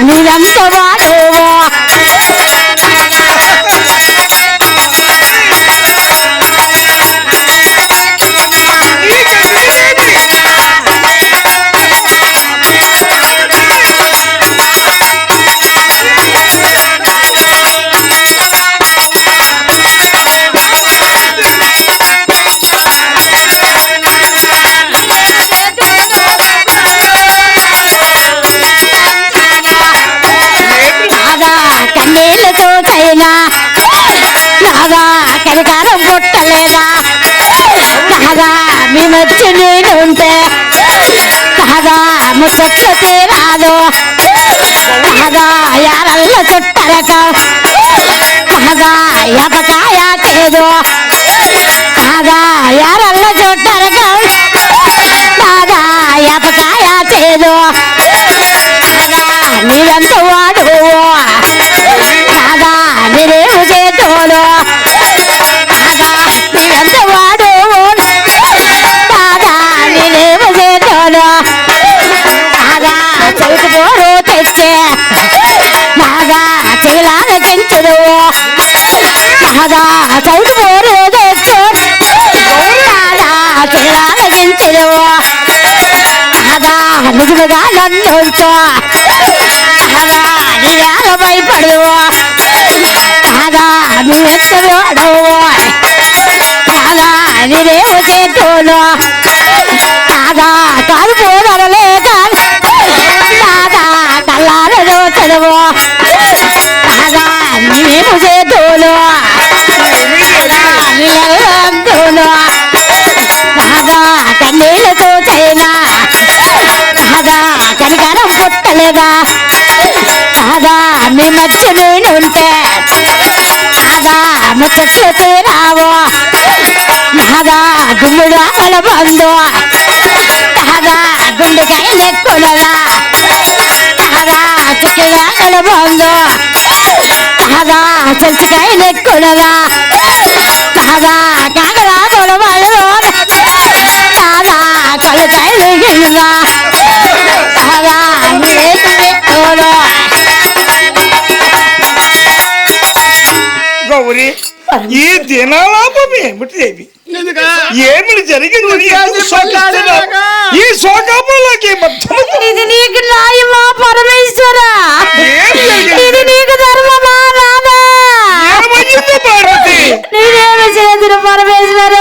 నీరంత వాడు కరికారం పుట్టలేదా కాదా మీ మధ్య నేను ఉంటే కాదా ముచ్చట్లు తీరాదు కాదా యారల్ల చుట్టరకం కాదా యాపకాయ చేదు కాదా యారల్ల చుట్టరకం కాదా యాపకాయ చేదు కాదా నీరంత వాడు కాదా నేనేమి చేతోను వాడు కాదా నేనేమో చేతోను కాదా చవిటి పోరు తెచ్చే కాదా చెలాన చెంచుడు కాదా చవిటి పోరు తెచ్చు కాదా చెలాన చెంచుడు కాదా నిజముగా నన్నుంచో కాదా నీవేళ భయపడు కాదా నువ్వెంత వాడు కాదా నేనేమో చేతోను కాదా కాదు పోదరలే కాదా కల్లారో చదువు కాదా నేనేమో చేతోను నీళ్ళందును కాదా కన్నీళ్ళతో చైనా కాదా కనికరం పుట్టలేదా కాదా మీ మధ్య నేనుంటే కాదా ముచ్చట్లు తీరావు కాదా గుమ్ముడు ఆకల బందు కాదా గుండెకాయ నెక్కులలా కాదా చుక్కల బందు కాదా చెంచుకాయ నెక్కులలా కాదా కాగరా గొడవలు కాదా కళ్ళకాయలు గిల్లులా కాదా నెక్కులు గౌరీ ఈ దినాలాపం ఏమిటి దేవి ఏమిటి జరిగింది ఈ శోకాపులకి ఇది నీకు న్యాయమా పరమేశ్వర ఇది నీకు ధర్మమా రాదా నేనేమి చేతులు పరమేశ్వర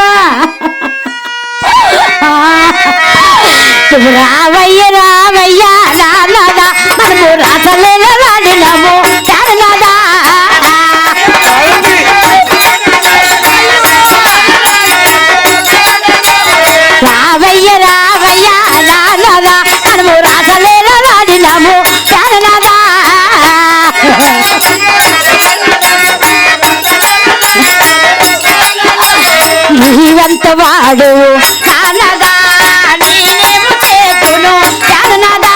రావయ్య రావయ్య నాదా మనము రాసలేల వాడినాము చాలనాదా రావయ్య రావయ్య నాదా మనము రాసలేల వాడినాము చాలనాదా నీవంత వాడు నానదా నేనేమో చేతును చాలనాదా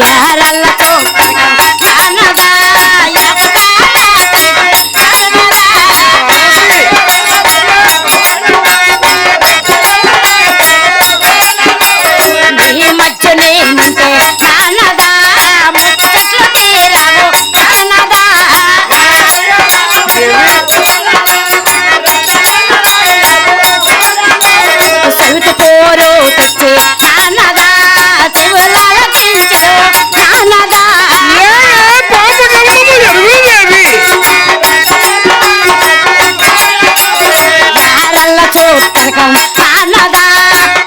యారల్లతో నానదా నీ మధ్య నేనుంటే నానదా ముచ్చట్లు తీరావు నానదా సవితి పోరు తెచ్చి నానదా చెవులాల చించుడు నానదా యారల్ల చూట్టరకం నానదా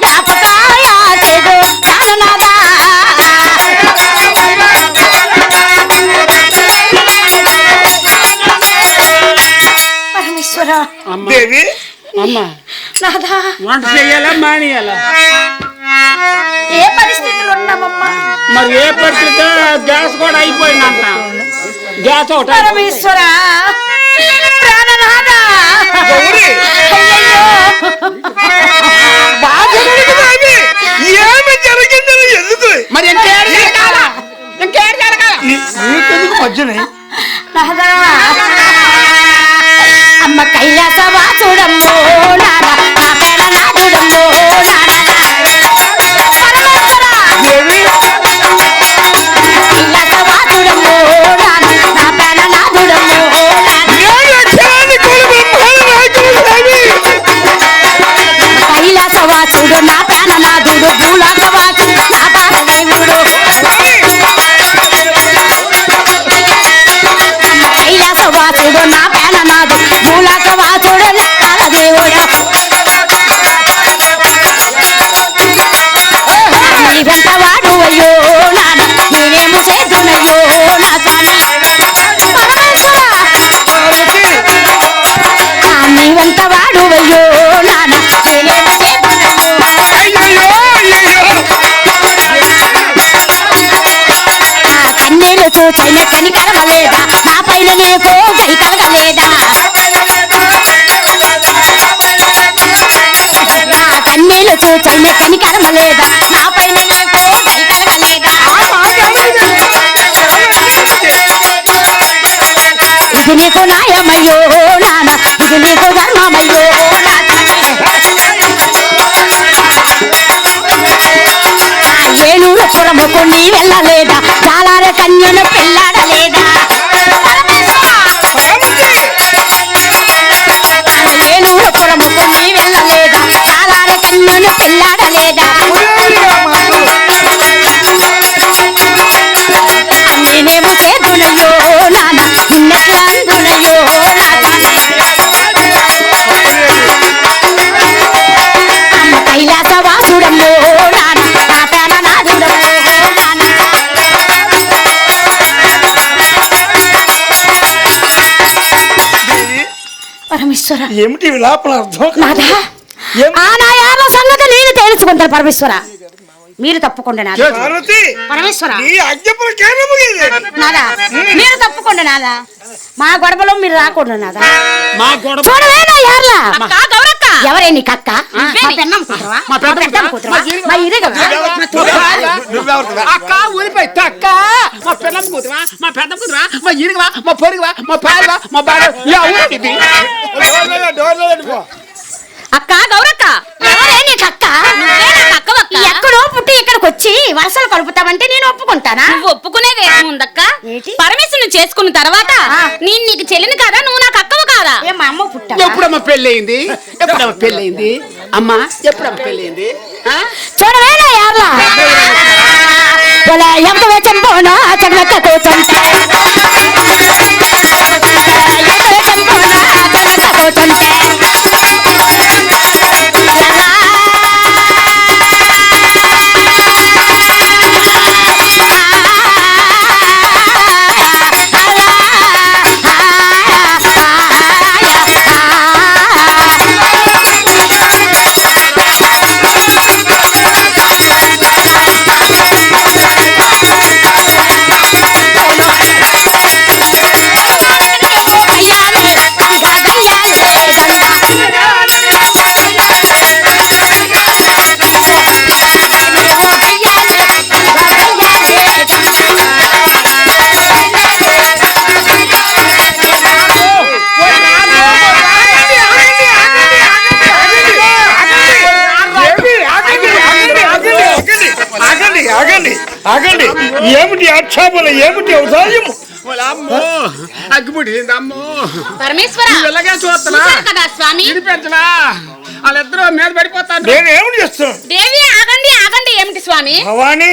యాపకాయ చెడు నానదా పరమేశ్వర దేవి అమ్మా నాదా వంట చేయాలా మానేయాలా ఏ పరిస్థితులు ఉన్నామమ్మా మరి ఏ పరిస్థితి గ్యాస్ కూడా అయిపోయిందంట గ్యాస్ ఒకటి పరమేశ్వర ప్రాణనాథ గౌరీ అయ్యయ్యో ఏమి జరిగిందని ఎందుకు మరి ఇంకేడు జరగాల నీకెందుకు మధ్యనే నాదా అమ్మ కైలాసవాసుడమ్మో నాదా నా పేర నాదుడమ్మో కన్నీళ్ళు చూచైన కనికరమలేదా నా పైన నీకు గై కలగలేదా నా కన్నీళ్ళు చూచైన కనికరమలేదా నా పైన నీకు గై కలగలేదా ఇది నీకు న్యాయమయ్యో నాన్న ఇది నీకు ధర్మమయ్యో ఏనుగుల పురముకు నీ వెళ్ళలేదా చాలారే కన్యను పెళ్ళాడలేదా ఏనుగుల పురముకు నీ వెళ్ళలేదా చాలారే కన్యను పెళ్ళాడలేదా నేనేమో చేదునయ్యో నాన్న నిన్నెట్లా అందునయ్యో అమ్మ కైలాసవాసుడమ్మో నాన్న నా ప్రాణనాథుడమ్మో నాన్న పరమేశ్వర ఏమిటి విలాపన అర్థం నాదా ఏం- ఆ నా యాభ సంగతి నేను తెలుసుకుంటాను పరమేశ్వర మీరు తప్పకుండా నాదా పార్వతి పరమేశ్వర నీ ఆజ్ఞ ప్రకారము ఇది. నాదా మీరు తప్పకుండా నాదా మా గొడవలో మీరు రాకూడదు నాదా మా గొడవ చూడవే నా యార్లా అక్క గౌరక్క ఎవరే నీ కక్క మా పెన్నం కూతురువా? మా పెద్ద మా పెద్దమ్మ కూతురువా? మా ఇరుగవా? అక్క ఊరిపోయి అక్క మా పిల్లం కూతురా మా పెద్ద కూతురా మా ఇరుగువా మా పొరుగువా మా పాలువా మా బాగా అక్క గౌరక్క ఎవరే నీ కక్క నువ్వే నాకు అక్కవక్క. ఎక్కడో పుట్టి ఇక్కడికి వచ్చి వరసలు కలుపుతావంటే నేను ఒప్పుకుంటానా నువ్వు ఒప్పుకునేది ఏముందక్క ఏంటి? పరమేశ్వరుని చేసుకున్న తర్వాత ఆ. నేను నీకు చెల్లిని కాదా నువ్వు నాకు అక్కవ కాదా ఏ మా అమ్మ పుట్టా ఎప్పుడమ్మా పెళ్ళయింది ఎప్పుడమ్మా పెళ్ళయింది అమ్మా ఎప్పుడమ్మా పెళ్ళయింది చూడవే నా యార్లా ఎంతవే చంపోనా చెట్లక్క కూర్చుంటే ఎంతవే చంపోనా చెట్లక్క కూర్చుంటే ఆగండి ఆగండి ఆగండి ఏమిటి ఆక్షేపణ ఏమిటి ఔదార్యము అమ్మో అగ్గిపుట్టింది అమ్మో పరమేశ్వర ఇలాగే చూస్తున్నా చూశారు కదా స్వామి వినిపించనా వాళ్ళిద్దరూ మీద పడిపోతాను నేనేమిటి చేస్తున్నాను దేవి ఆగండి ఆగండి ఏమిటి స్వామి భవాని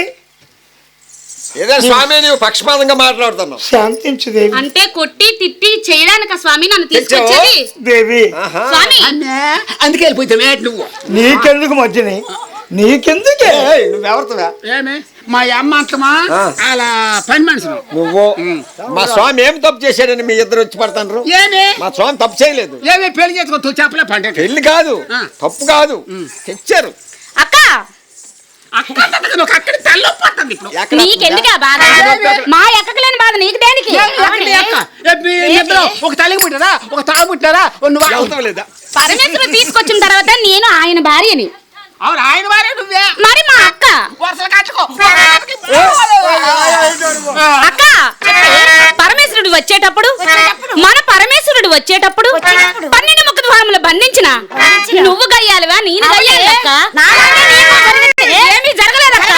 ఏదో స్వామి నీవు పక్షపాతంగా మాట్లాడుతున్నావు. శాంతించు దేవి అంటే కొట్టి తిట్టి చేయడానికి స్వామి నన్ను తీసుకొచ్చేది దేవి స్వామి అన్నే అందుకే వెళ్ళిపోతామే నువ్వు నీకెందుకు మధ్యని నీకెందుకే నువ్వెవరుతువా ఏమి మా అమ్మ అంటమా ఆ. అలా పని మనుషులు నువ్వు మా స్వామి ఏం తప్పు చేశాడని మీ ఇద్దరు వచ్చి పడతారు. ఏమి మా స్వామి తప్పు చేయలేదు. ఏమి పెళ్లి చేసుకో చెప్పలే పంట పెళ్లి కాదు ఆ. తప్పు కాదు తెచ్చారు. అక్క అక్కడ నువ్వు అక్కడ తల్లో పడుతుంది ఇప్పుడు ఎక్కడ నీకెందుకు ఆ బాధ మా ఎక్కకు లేని బాధ నీకు దేనికి ఇద్దరు ఒక తల్లికి పుట్టారా ఒక తాగు పుట్టారా నువ్వు వెళ్తావు లేదా? పరమేశ్వరుడు తీసుకొచ్చిన తర్వాత నేను ఆయన భార్యని అవును ఆయన వారే నువ్వే మరి మా అక్క వరుసలు కట్టుకో అక్క పరమేశ్వరుడు వచ్చేటప్పుడు మన పరమేశ్వరుడు వచ్చేటప్పుడు 12 ముఖ ద్వారములు బంధించిన నువ్వు గయ్యాలివా నేను గయ్యాలి అక్క ఏమీ జరగలేదక్క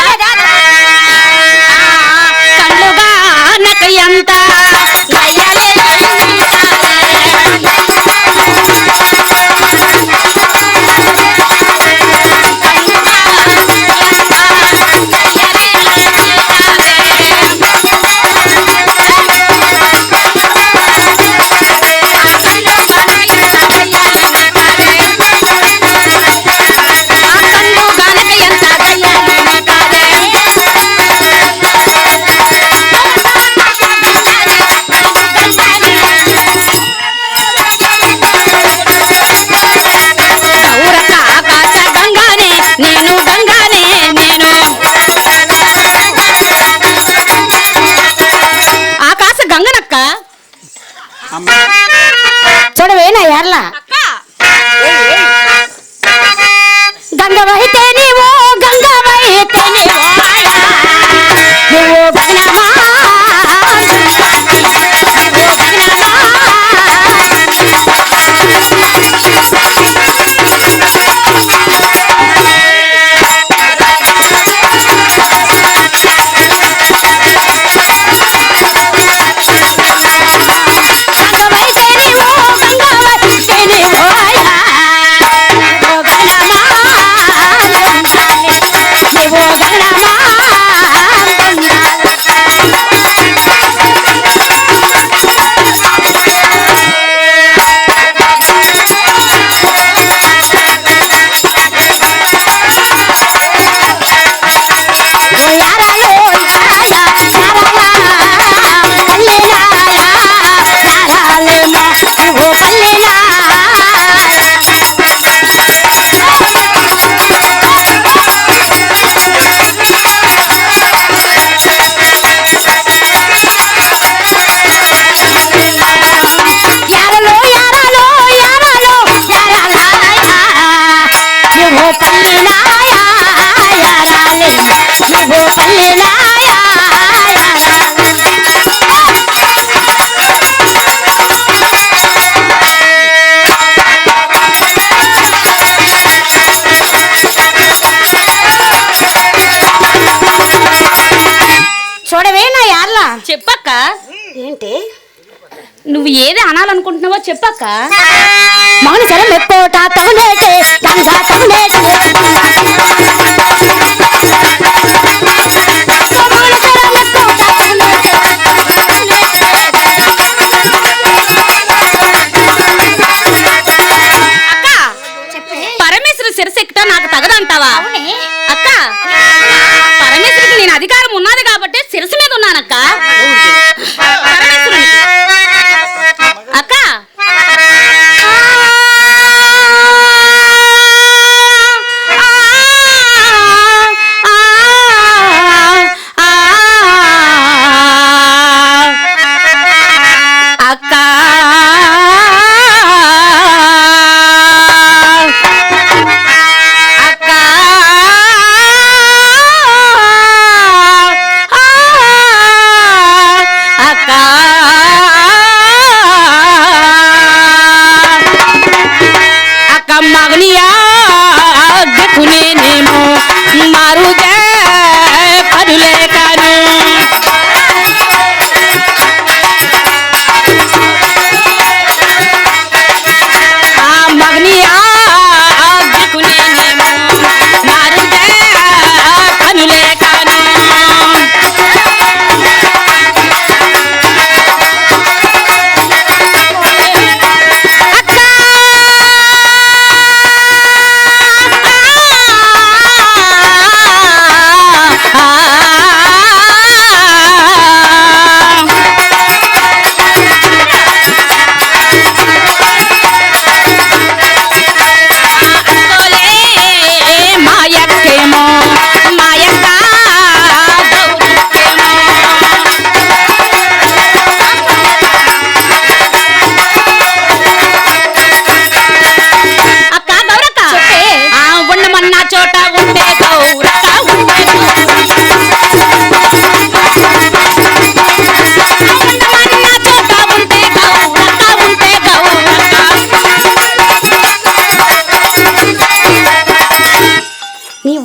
కళ్ళుగా నాకు ఎంత గయ్యాలే నా ఎర్ల అక్క గంగవైతే నీవో గంగవైతే నీవో నువ్వు గగనమా చూడవే నా యార్ల చెప్పక్క ఏంటి నువ్వు ఏది అనాలనుకుంటున్నావో చెప్పక్క మౌన జలం ఎప్పోట తగునేటే గంగా తగునేటే పరమేశ్వరు శిరసెక్కట నాకు తగదంటావా అక్క పరమేశ్వరికి నేను అధికారం ఉన్నది కాబట్టి శిరసు మీద ఉన్నానక్క పరమేశ్వరునికి అక్క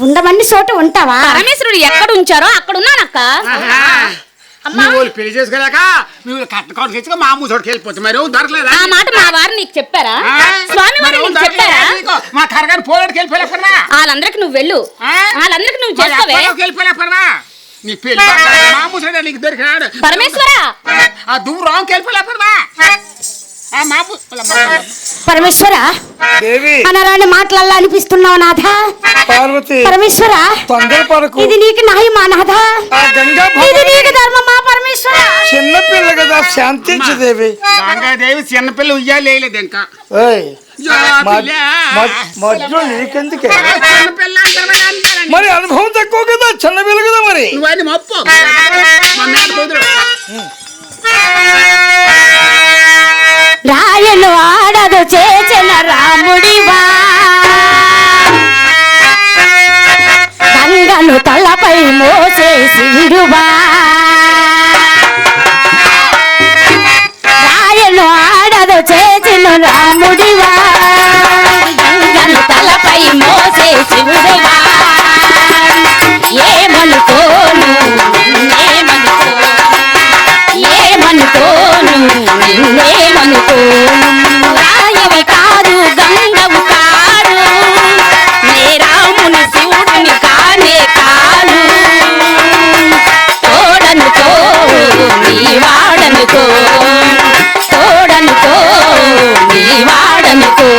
ఉండమని చోట ఉంటావా పరమేశ్వరుడు ఎక్కడ ఉంచారో అక్కడ ఉన్నానక్క మీ వాళ్ళు పెళ్లి చేసుకోలేక మీ వాళ్ళు కట్టుకోవడానికి తెచ్చుకో మా అమ్మ చోటుకి వెళ్ళిపోతుంది మరి దొరకలేదా ఆ మాట మా వారు నీకు చెప్పారా స్వామి వారు నీకు చెప్పారా మా కరగాని పోరాడికి వెళ్ళిపోలేపరా వాళ్ళందరికి నువ్వు వెళ్ళు వాళ్ళందరికి నువ్వు చేస్తావే వెళ్ళిపోలేపరా నీ పెళ్లి మా అమ్మ చోట నీకు దొరికినాడు పరమేశ్వర ఆ దూరం రావుకి వెళ్ళిపోలేపరా పరమేశ్వర అనరాని మాటలల్లా అనిపిస్తున్నావు నాథ పార్వతి పరమేశ్వర తొందరపడకు ఇది నీకు న్యాయమా నాథ ఇది నీకు ధర్మమా పరమేశ్వర చిన్నపిల్ల కదా శాంతించు దేవి గంగాదేవి చిన్నపిల్ల ఉయ్యాలేదు ఇంకా మధ్యలో నీకెందుకే మరి అనుభవం తక్కువ కదా చిన్నపిల్ల కదా మరి నువ్వు మొప్పు రాయలు ఆడ ఆడదు చేసిన రాముడివా గంగను తలపై మోసే శివుడువా రాయను ఆడదు చేసిన రాముడివా గంగను తలపై మోసే శివుడువా ఏమనుకోను ఏమనుకోను రాయవి కాదు గంగవు కాదు నే రాముని శివుడిని కానే కాను తోడనుకో నీ వాడనుకో తోడనుకో నీ వాడనుకో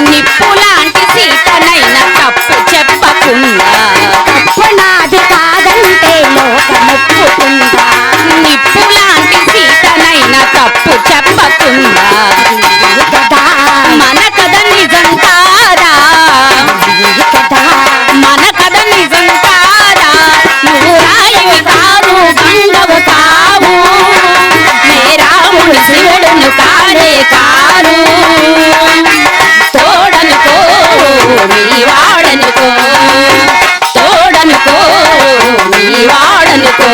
నిప్పులాంటి సీతనైనా తప్పు చెప్పకుండా తప్పునాది కాదంటే లోకముప్పుకుందా నిప్పులాంటి సీతనైనా తప్పు చెప్పకుండా మన కథ నిజం కాదా మన కథ నిజం కాదా నువ్వు రాయవి కాదు గంగవు కావు నే రాముని శివుడును కానే కాను తోడనుకో నీ వాడనుకో తోడనుకో నీ వాడనుకో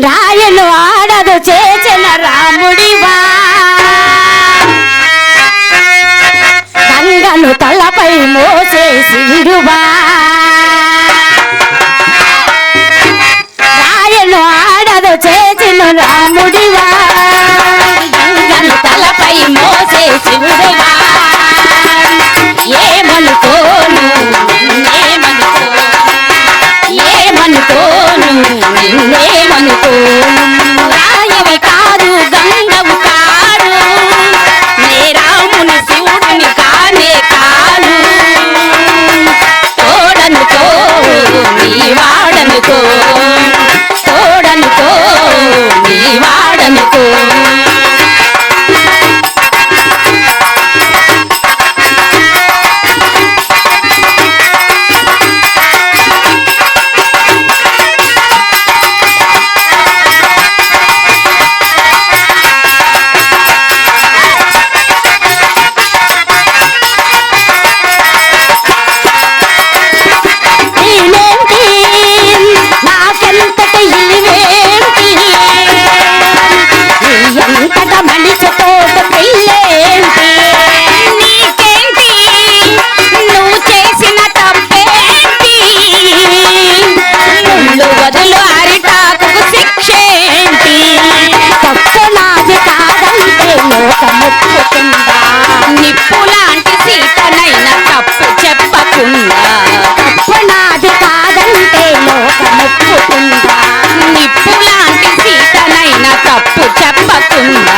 రాయను ఆడదు చేసిన రాముడివా గంగను తలపై మోసే శివుడువా రాయను ఆడదు చేసిన రాముడివా గంగను తలపై మోసే శివుడువా ఏమనుకోను ఏమనుకోను రాయవి కాదు గంగవు కాదు నే రాముని శివుడిని కానే కాను తోడనుకో నీ వాడనుకో తోడనుకో నీ వాడనుకో నిప్పులాంటి సీతనైనా తప్పు చెప్పకుండా తప్పునాది కాదంటే లోకముప్పుకుందా నిప్పులాంటి సీతనైనా తప్పు చెప్పకుండా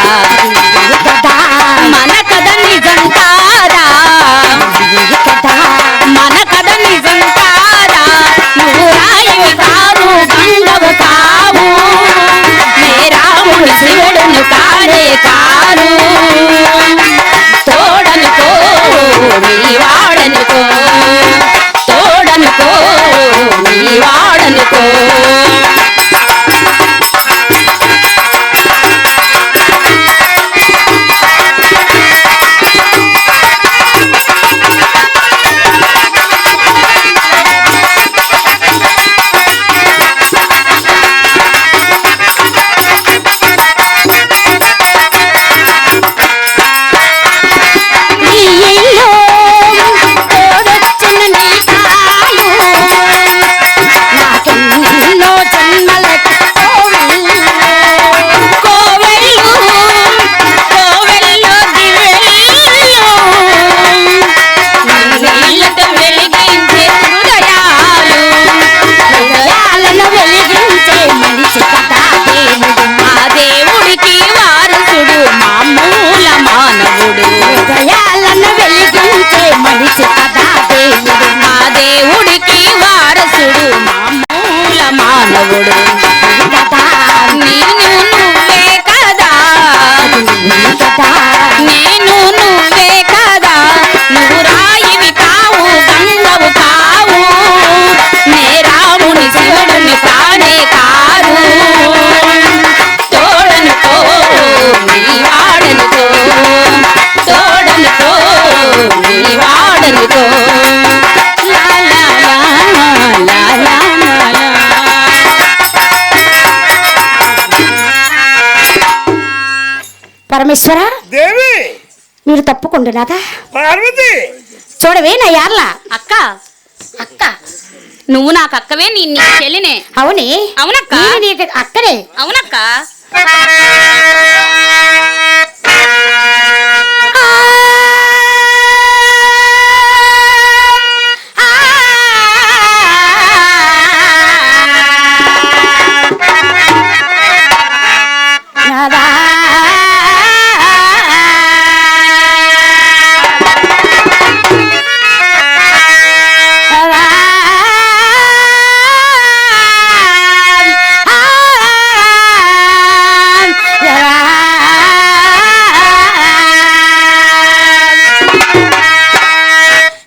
వాడనుకో పరమేశ్వర దేవి మీరు తప్పకుండా నాదా పార్వతి చూడవే నా యార్ల అక్క అక్క నువ్వు నాకు అక్కవే నీ చెల్లినే అవునే అవునక్క నేను నీకు అక్కనే అవునక్క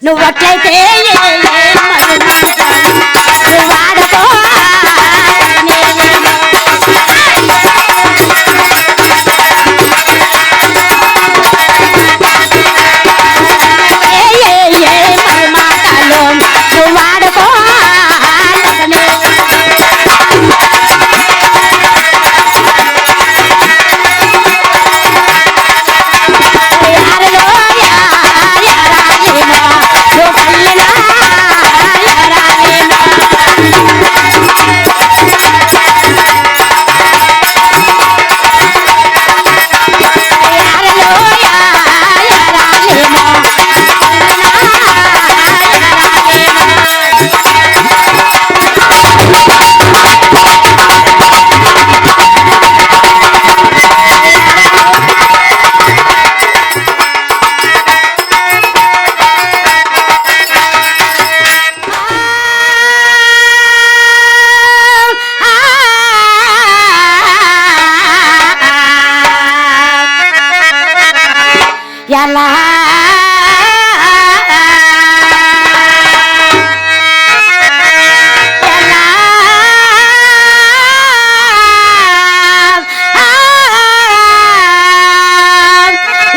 నువ్వట్లయితే వాడకో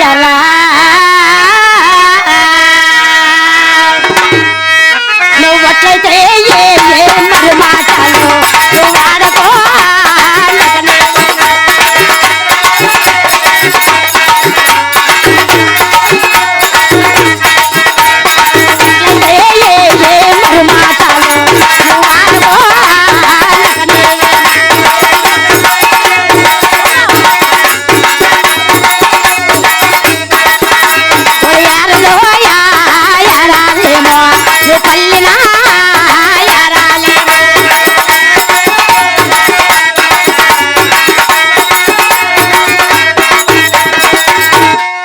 ఎలా నువ్వట్లయితే మరి మాటలు నువ్వు వాడకో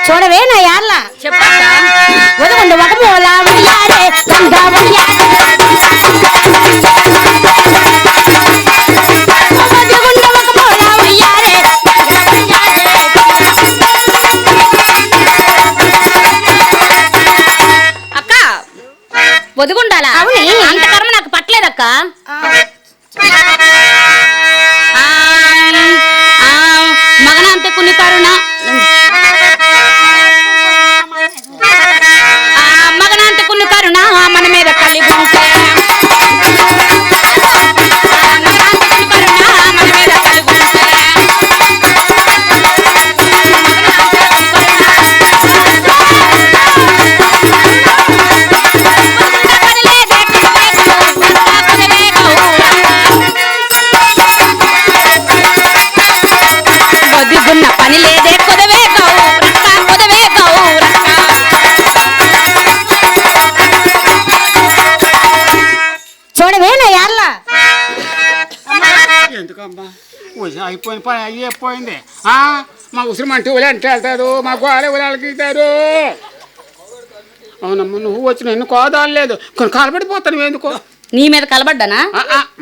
చూడవే నా యార్ల చెప్పక్క వదవండు ఒక మూల ఉయ్యారే గంగా ఉయ్యారే వదవండు ఒక మూల ఉయ్యారే అక్క వదుగుండాలా అవునే. అంత కర్మ నాకు పట్టలేదక్క అయిపోయింది పని అయిపోయింది. మా ఉసిరి మంటి ఒలి అంటే వెళ్తారు, మా గోళ ఒలికి ఇస్తారు. అవునమ్మా, నువ్వు వచ్చి నిన్ను కోదాలేదు, కొన్ని కాలబడిపోతాను ఎందుకో. నీ మీద కలబడ్డానా?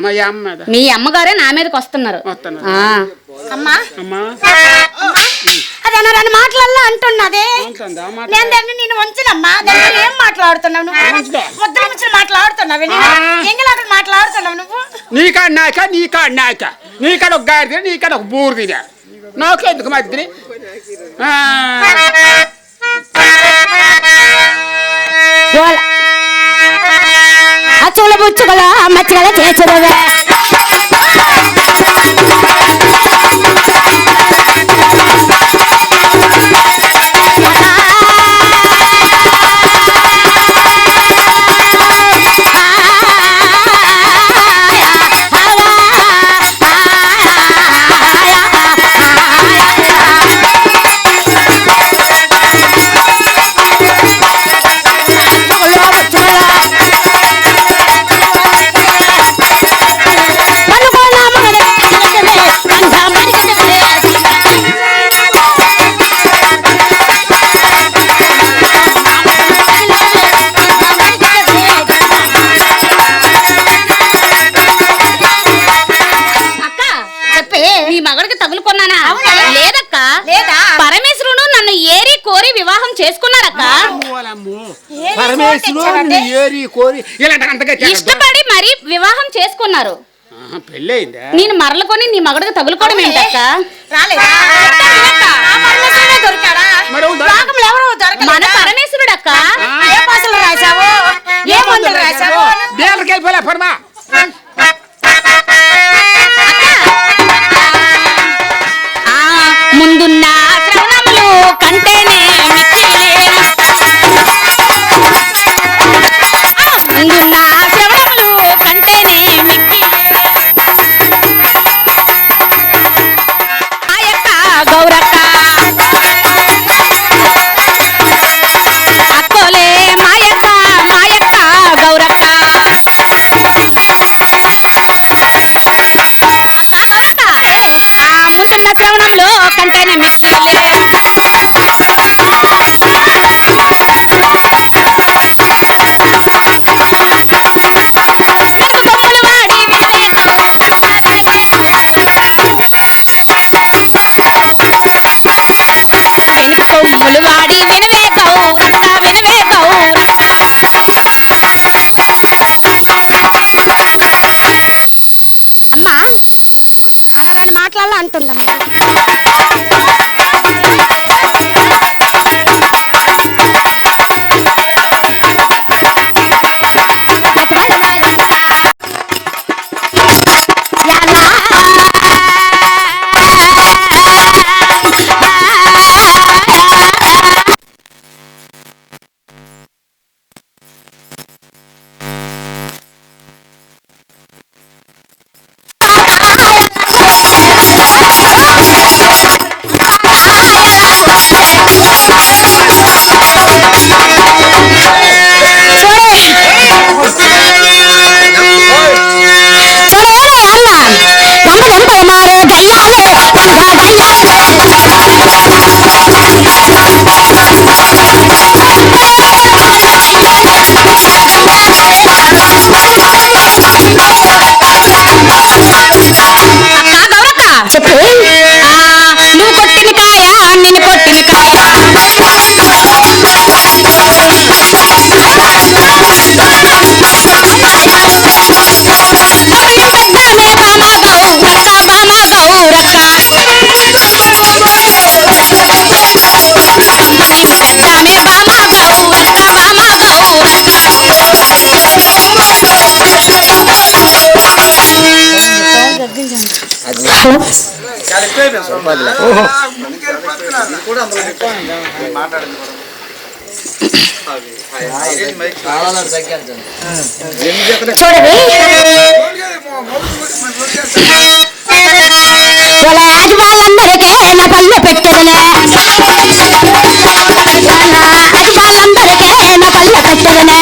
మా అమ్మ మీద. మీ అమ్మగారే నా మీదకి వస్తున్నారు. అమ్మా అమ్మా అది అన్నారని మాటలల్లా అంటున్నదే. నేను వంచనమ్మా, దాన్ని ఏం మాట్లాడుతున్నావు నువ్వు? ముద్దల ముచ్చలు మాట్లాడుతున్నావు, ఎంగలాటలు మాట్లాడుతున్నావు నువ్వు. నీకాడ నాక నీకాడ ఒక గాడిద, నీకాడ ఒక బూరిదిగా, నాకెందుకు మధ్యని. చూల బుచ్చుగల మచ్చగల చేతురువే ఇష్టపడి మరి వివాహం చేసుకున్నారు. పెళ్ళయిందా? నేను మరలుకొని నీ మగడికి తగులుకోవడం ఏంటక్క? మన పరమేశ్వరుడు అక్క. ముందున్న శ్రవణములు కంటేనే ముందున్న శ్రవణములు కంటేనే మిక్కి ఆయక్క గౌరక్క అక్కోలే మాయక్క మాయక్క గౌరక్క ముందున్న శ్రవణంలో కంటేనే మిక్కిలే కొమ్ములు వాడి వినవే గౌరక్క వినవే గౌరక్క. అమ్మా అన్నారని మాటలల్లా అంటుందమ్మా. వాళ్ళందరికీ నా కళ్ళు పెట్టదులే వాళ్ళందరికీ నా కళ్ళు పెట్టదులే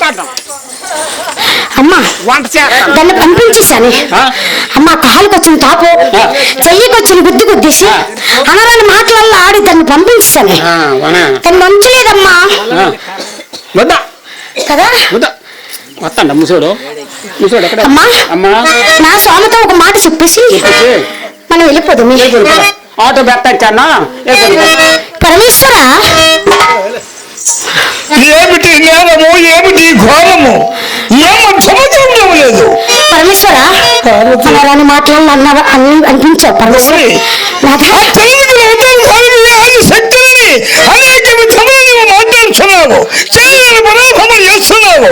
మాట్లాడదాం. అమ్మా వంట చేస్తాను. దాన్ని పంపించేశాను. అమ్మ కాలుకి వచ్చిన తాపు చెయ్యికి వచ్చిన గుద్ది గుద్దేసి అనరాని మాటలల్లో ఆడి దాన్ని పంపించాను. దాన్ని మంచలేదమ్మా వద్దా కదా. వద్దా వస్తాండ ముసోడు ఎక్కడ అమ్మా అమ్మా నా స్వామితో ఒక మాట చెప్పేసి మనం వెళ్ళిపోదాం. ఆటో పెట్టాను. పరమేశ్వర ఏమిటి నేరము, ఏమిటి ఘోరము, ఏమర్థం లేదు. పరమేశ్వర అనరాని మాటలను అనిపించావు పరమేశ్వర. శక్తులని అనేక విధములు నువ్వు మాట్లాడుతున్నావు, చేయని పరాభవం చేస్తున్నావు.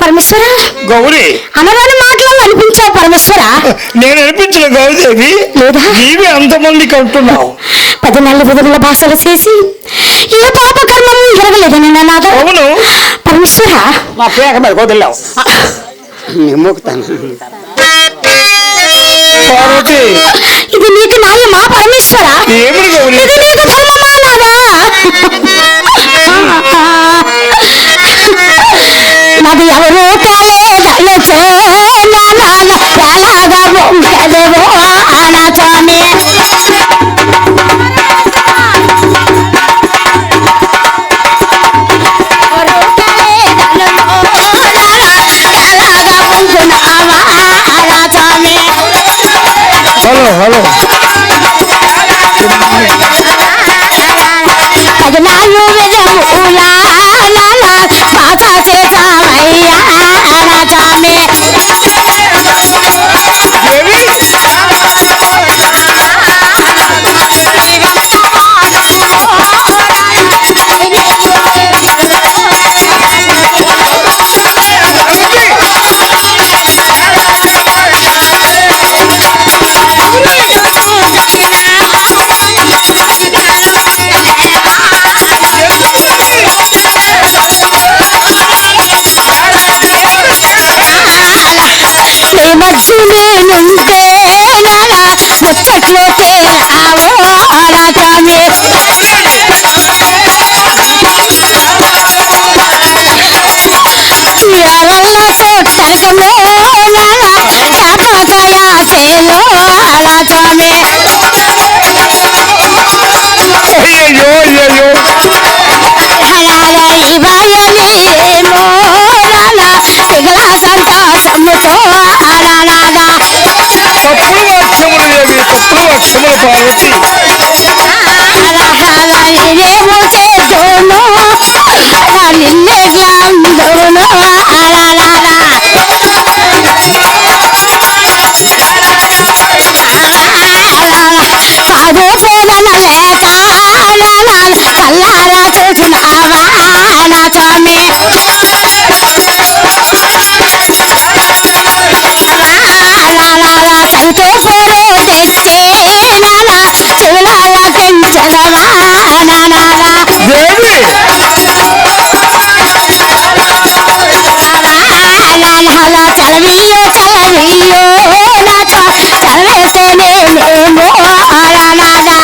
పరమేశ్వర గౌరీ అనరాని మాటలను అనిపించావు పరమేశ్వర. నేను అనిపించిన గౌరీదేవి లేదా నీవే అంతమందికి అంటున్నావు. 14 విధముల భాషలు చేసి ఏ పాప కర్మము జరగలేదని నాదా. అవును పరమేశ్వర మా పేక మీద వదిలేవు మోకుతాను. పార్వతి ఇది నీకు న్యాయమా పరమేశ్వర? ఏమిటి గౌరీ? ఇది నీకు ధర్మమా నాదా? నాది ఎవరు కాలేదనుకో నాలో ఎలాగా ఉంటదేవో ఆనాచానే. హలో హలో 14 విధములా భాష చేసావయ్యా ఆనాచానే. నేనుంటే ముచ్చట్లోకే ఆవో ఆనాచానే. తరకమో చాపకాయ చేలో ఆనాచానే. అయ్యో అయ్యో ఇవాయనేమో సిగల సంతోషముతో ఆనానాదా. తప్పుడు వాక్యములు ఏవి, తప్పుడు వాక్యములు పార్వతి. ఏమో చేద్దోను నిన్నే గ్లాందోను ఆనానాదా. కాదు పేదల లేక కల్లారా చూసినావా ఆనాచానే. సైతో పోరు తెచ్చే శివలాల పెంచదవా నానాదా. దేవి చలవియో చలవియో నాతో చలవేస్తేనే నేమో ఆనాదా.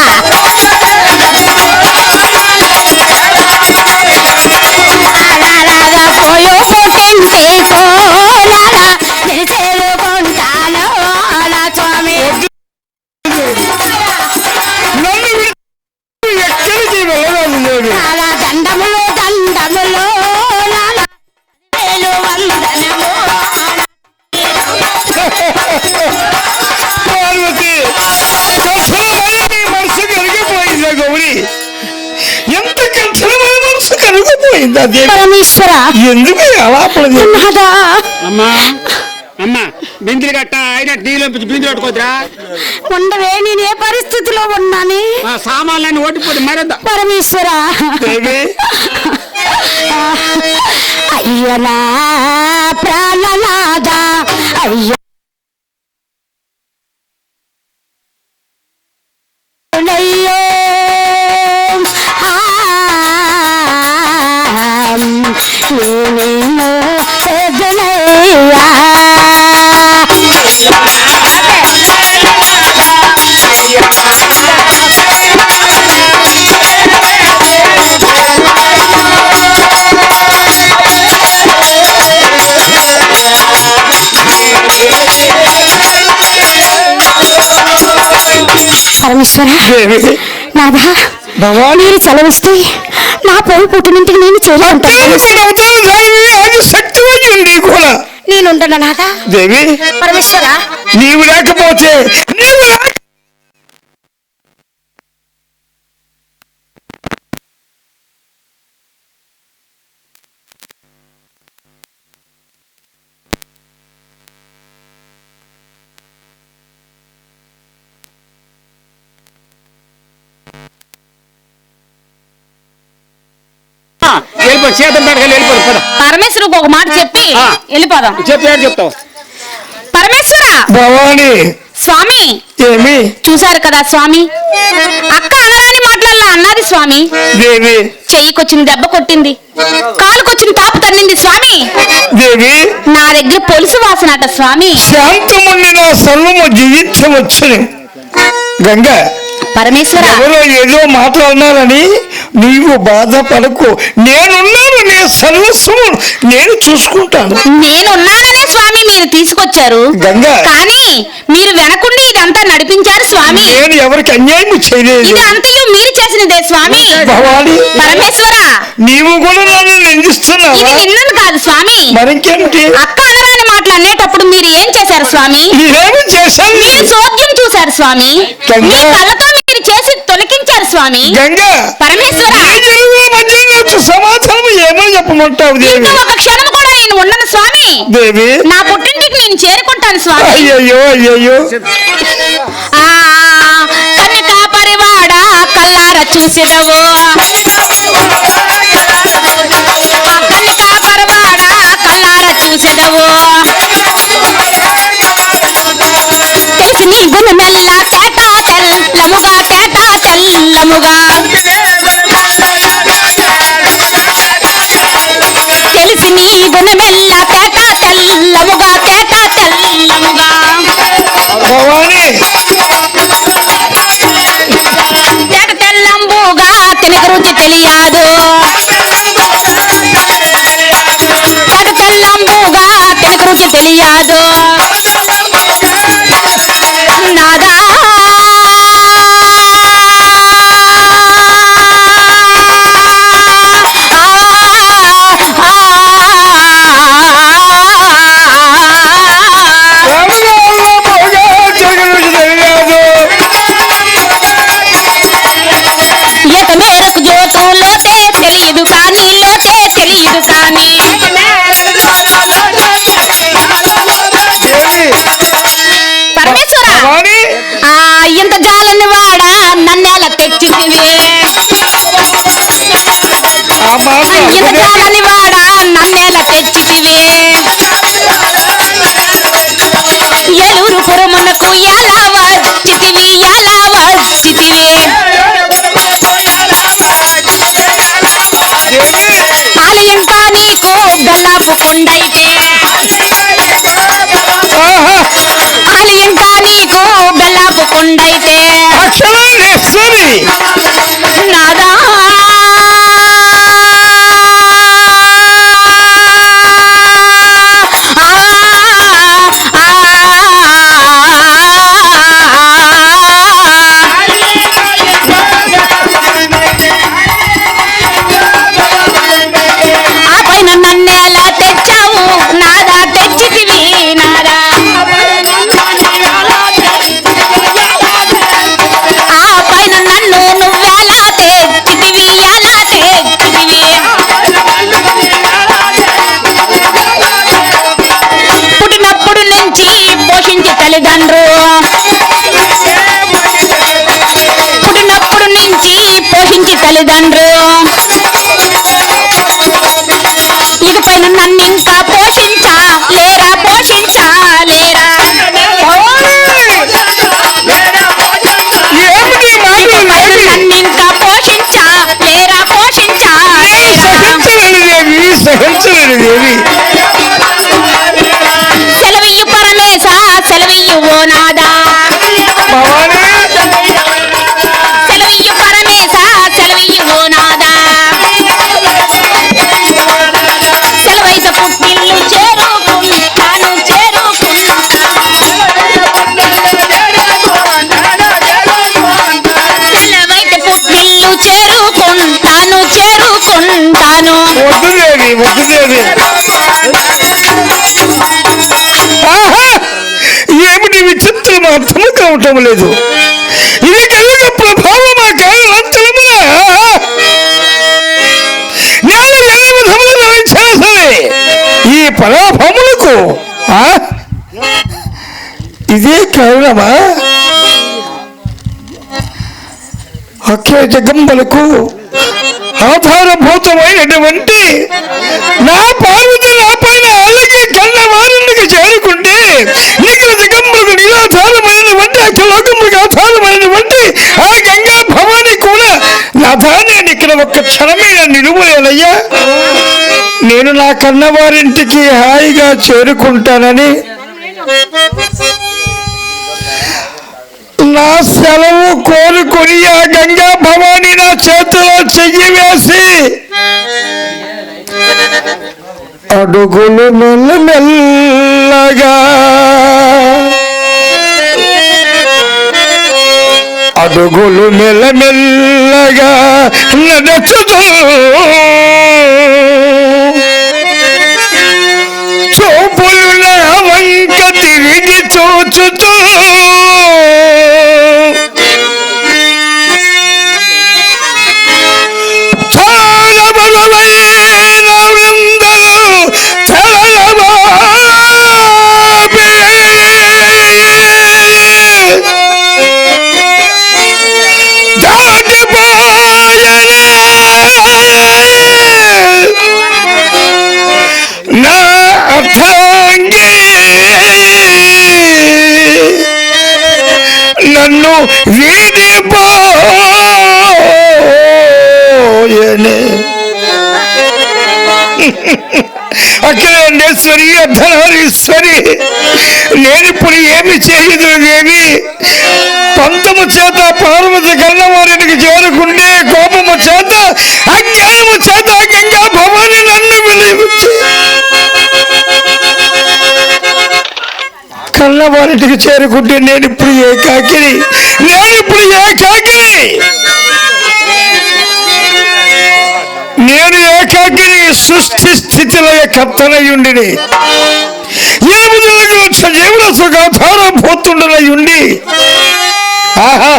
పోయో పుట్టింటి కోలాలా నిలిచేలుకుంటాను నా స్వామి. నన్ను ఎక్కడికి వెళ్ళరాదు దేవి. దండములు దండములు వందనము. పార్వతి మనసు కరిగిపోయిందా గౌరీ? ఎంత కఠినమైన మనసు కరిగిపోయిందా దేవి? పరమేశ్వర ఎందుకు అలాపల నాదా. అమ్మా అమ్మా బిందులు గట్ట అయినా నీళ్ళు బిందులు పట్టుకోద్రా. ఉండవే నేను ఏ పరిస్థితిలో ఉన్నాని. సామాన్లన్నీ ఓడిపోతే మరొద్దా. పరమేశ్వర దేవి అయ్యనా ప్రాణనాదా అయ్య అయ్యో నేనేమో ఎదునయ్యా. పరమేశ్వర దేవి నాదా భవాని మీరు సెలవిస్తే నా పొరు పుట్టినింటికి నేను చేరుకుంటాను. శక్తివంతుడు కూడా నేనుండను నాదా. దేవి పరమేశ్వర నీవు లేకపోతే వెళ్ళిపో చేతం పెడగలి వెళ్ళిపోదు పద పరమేశ్వరుకు ఒక మాట చెప్పి ఆ. వెళ్ళిపోదాం. చెప్పి ఏడు చెప్తావు పరమేశ్వర భవాని స్వామి ఏమి చూశారు కదా స్వామి, అక్క అనరాని మాటలల్లా అన్నది స్వామి. దేవి చెయ్యికొచ్చిన దెబ్బ కొట్టింది, కాలుకొచ్చిన తాపు తన్నింది స్వామి. దేవి నా దగ్గర పొలుసు వాసనట స్వామి. శాంతముండి నా సర్వము జయించవచ్చును. గంగ పరమేశ్వర ఎవరో ఏదో మాట్లాడినారని నీవు బాధపడకు. నేనున్నాను, నీ సర్వస్వము నేను చూసుకుంటాను. నేనున్నాననే స్వామి మీరు తీసుకొచ్చారు గంగ కానీ మీరు వెనకుండి ఇదంతా నడిపించారు స్వామి. నేను ఎవరికి అన్యాయం చేయలేదు. ఇది అంతయు మీరు చేసినదే స్వామి. భవాని పరమేశ్వర నీవు కూడా నన్ను ఇది నిందిస్తున్నావా? నిన్నను కాదు స్వామి. మరింకేమిటి? అక్క అనరాని మాటలు అనేటప్పుడు మీరు ఏం చేశారు స్వామి? ఏమి చేశాను? మీరు సోగ్యం చూశారు స్వామి. గంగ. మీ కళ్ళతో మీరు చేసి తొలగించారు స్వామి. గంగ పరమేశ్వర ఈ జరుగుల మధ్యలో వచ్చే సమాచారం ఏమో చెప్పమంటావు దేవి? ఇంకా ఒక క్షణం కూడా నేను ఉండను స్వామి. దేవి నా పుట్టింటికి నేను చేరుకుంటాను స్వామి. అయ్యయ్యో అయ్యయ్యో ఆ కన్నికా పరివాడ కల్లార చూసినవు, కన్నికా పరివాడ కల్లార చూసినవు. తెలిసి నీ గుణమెల్ల తేటా తెల్లముగా తేటా తెల్లముగా, తెలిసి నీ గుణమెల్ల తేటా తెల్లముగా తేటా తెల్లముగా. భవాని తేట తెల్లంబుగా తినక రుచి తెలియదు, తేట తెల్లంబుగా తినక రుచి తెలియదు. నాదా ఎత మేరకు జోటు లోతే తెలియదు కానీ, లోతే తెలియదు కానీ. పరమేశ్వర భవాని ఆ ఇంత జాలని వాడా నన్నేల తెచ్చితివి, ఆ మాట ఇంత జాలని వాడా నన్నేల తెచ్చితివి. ఎలూరు పురమునకు ఎలా వచ్చితివి, ఎలా వచ్చితివి. ఆలయంట నీకు గల్లాపు కొండైతే, ఆలయంట నీకు గల్లాపు కొండైతే. అక్షరాలేశ్వరి నాదా ఆ పైన నన్నేలా తెచ్చావు నాదా, తెచ్చితివి నాదా. ఆ పైన నన్ను నువ్వెలా తెచ్చితివి, ఎలా తెచ్చితివి. పుట్టినప్పుడు నుంచి పోషించి తల్లిదండ్రు, పుట్టినప్పుడు నుంచి పోషించి తల్లిదండ్రు. ఇకపైన నన్ను ఇంకా పోషించా లేరా, పోషించా లేరా. నన్ను ఇంకా పోషించా లేరా, పోషించా లేరా. సహించలేని దేవి సెలవియ్యు పరమేశ సెలవియ్యు ఓ నాదా, భవాని సెలవియ్యు పరమేశ సెలవియ్యు ఓ అదే ఏమిటి విచిత్రం అర్థం కావటం లేదు. ఇది కలిగ ప్రభావమా కాదు లంచనమునా? నేను ఎలా విధములు లభించినా సరే ఈ పరాభములకు ఇదే కారణమా? అఖిల జగంబలకు ఆధారభూతమైనటువంటి నా పార్వతి నా పైన అలాగే కన్నవారునికి చేరుకుంటే నిఖిల జగంబలకు నిరాధారమైనటువంటి అఖిలోకములకు ఆధారమైనటువంటి ఆ గంగా భవాని కూడా నాథా నేను ఇక్కడ ఒక్క క్షణమైన నిలువలేనయ్యా. నేను నా కన్నవారింటికి హాయిగా చేరుకుంటానని నా సెలవు కోరుకొని ఆ గంగా భవాని నా చేతిలో చెయ్యి వేసి అడుగులు మెల్లమెల్లగా అడుగులు మెల్లమెల్లగా నడుచుతూ చూపులు నా వంక తిరిగి చూచుతూ చాలా బలమైన వృందలు చలనమాపే దాటిపోయనే నా అర్థంగి నన్ను వీడిపోయనే. అఖిలేశ్వరి అర్ధనారీశ్వరి నేనిప్పుడు ఏమి చేయదు దేవి. పంతము చేత పార్వతి కన్నవారికి చేరుకుంటే కోపము చేత అజ్ఞానము చేత గంగా భవాని నన్ను విలువించి కన్నవారికి చేరుకుంటే నేనిప్పుడు ఏకాకిని నేను ఏకాకిని సృష్టి స్థితిలయ కర్తనయుండిని 8 లక్షల జీవుల సుఖాధారభూతుండనయుండి ఆహా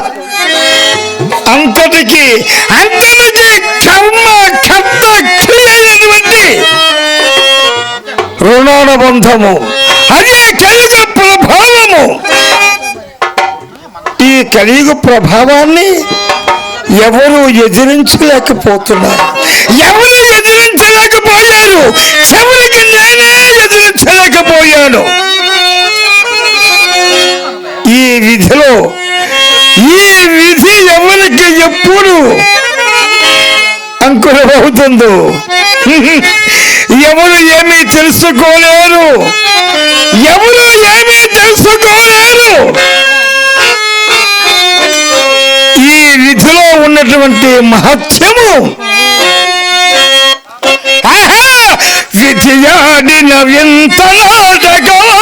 అంతటికి కర్మ కర్త క్రియ అయినటువంటి రుణానుబంధము అదే కలియుగ ప్రభావము. ఈ కలియుగ ప్రభావాన్ని ఎవరు ఎదిరించలేకపోతున్నారు. చివరికి నేనే ఎదిరించలేకపోయాను. ఈ విధిలో ఈ విధి ఎవరికి ఎప్పుడు అంకురమవుతుందో ఎవరు ఏమీ తెలుసుకోలేరు. ఈ విధిలో ఉన్నటువంటి మహత్యము విధియాడిన వింత నాటకమా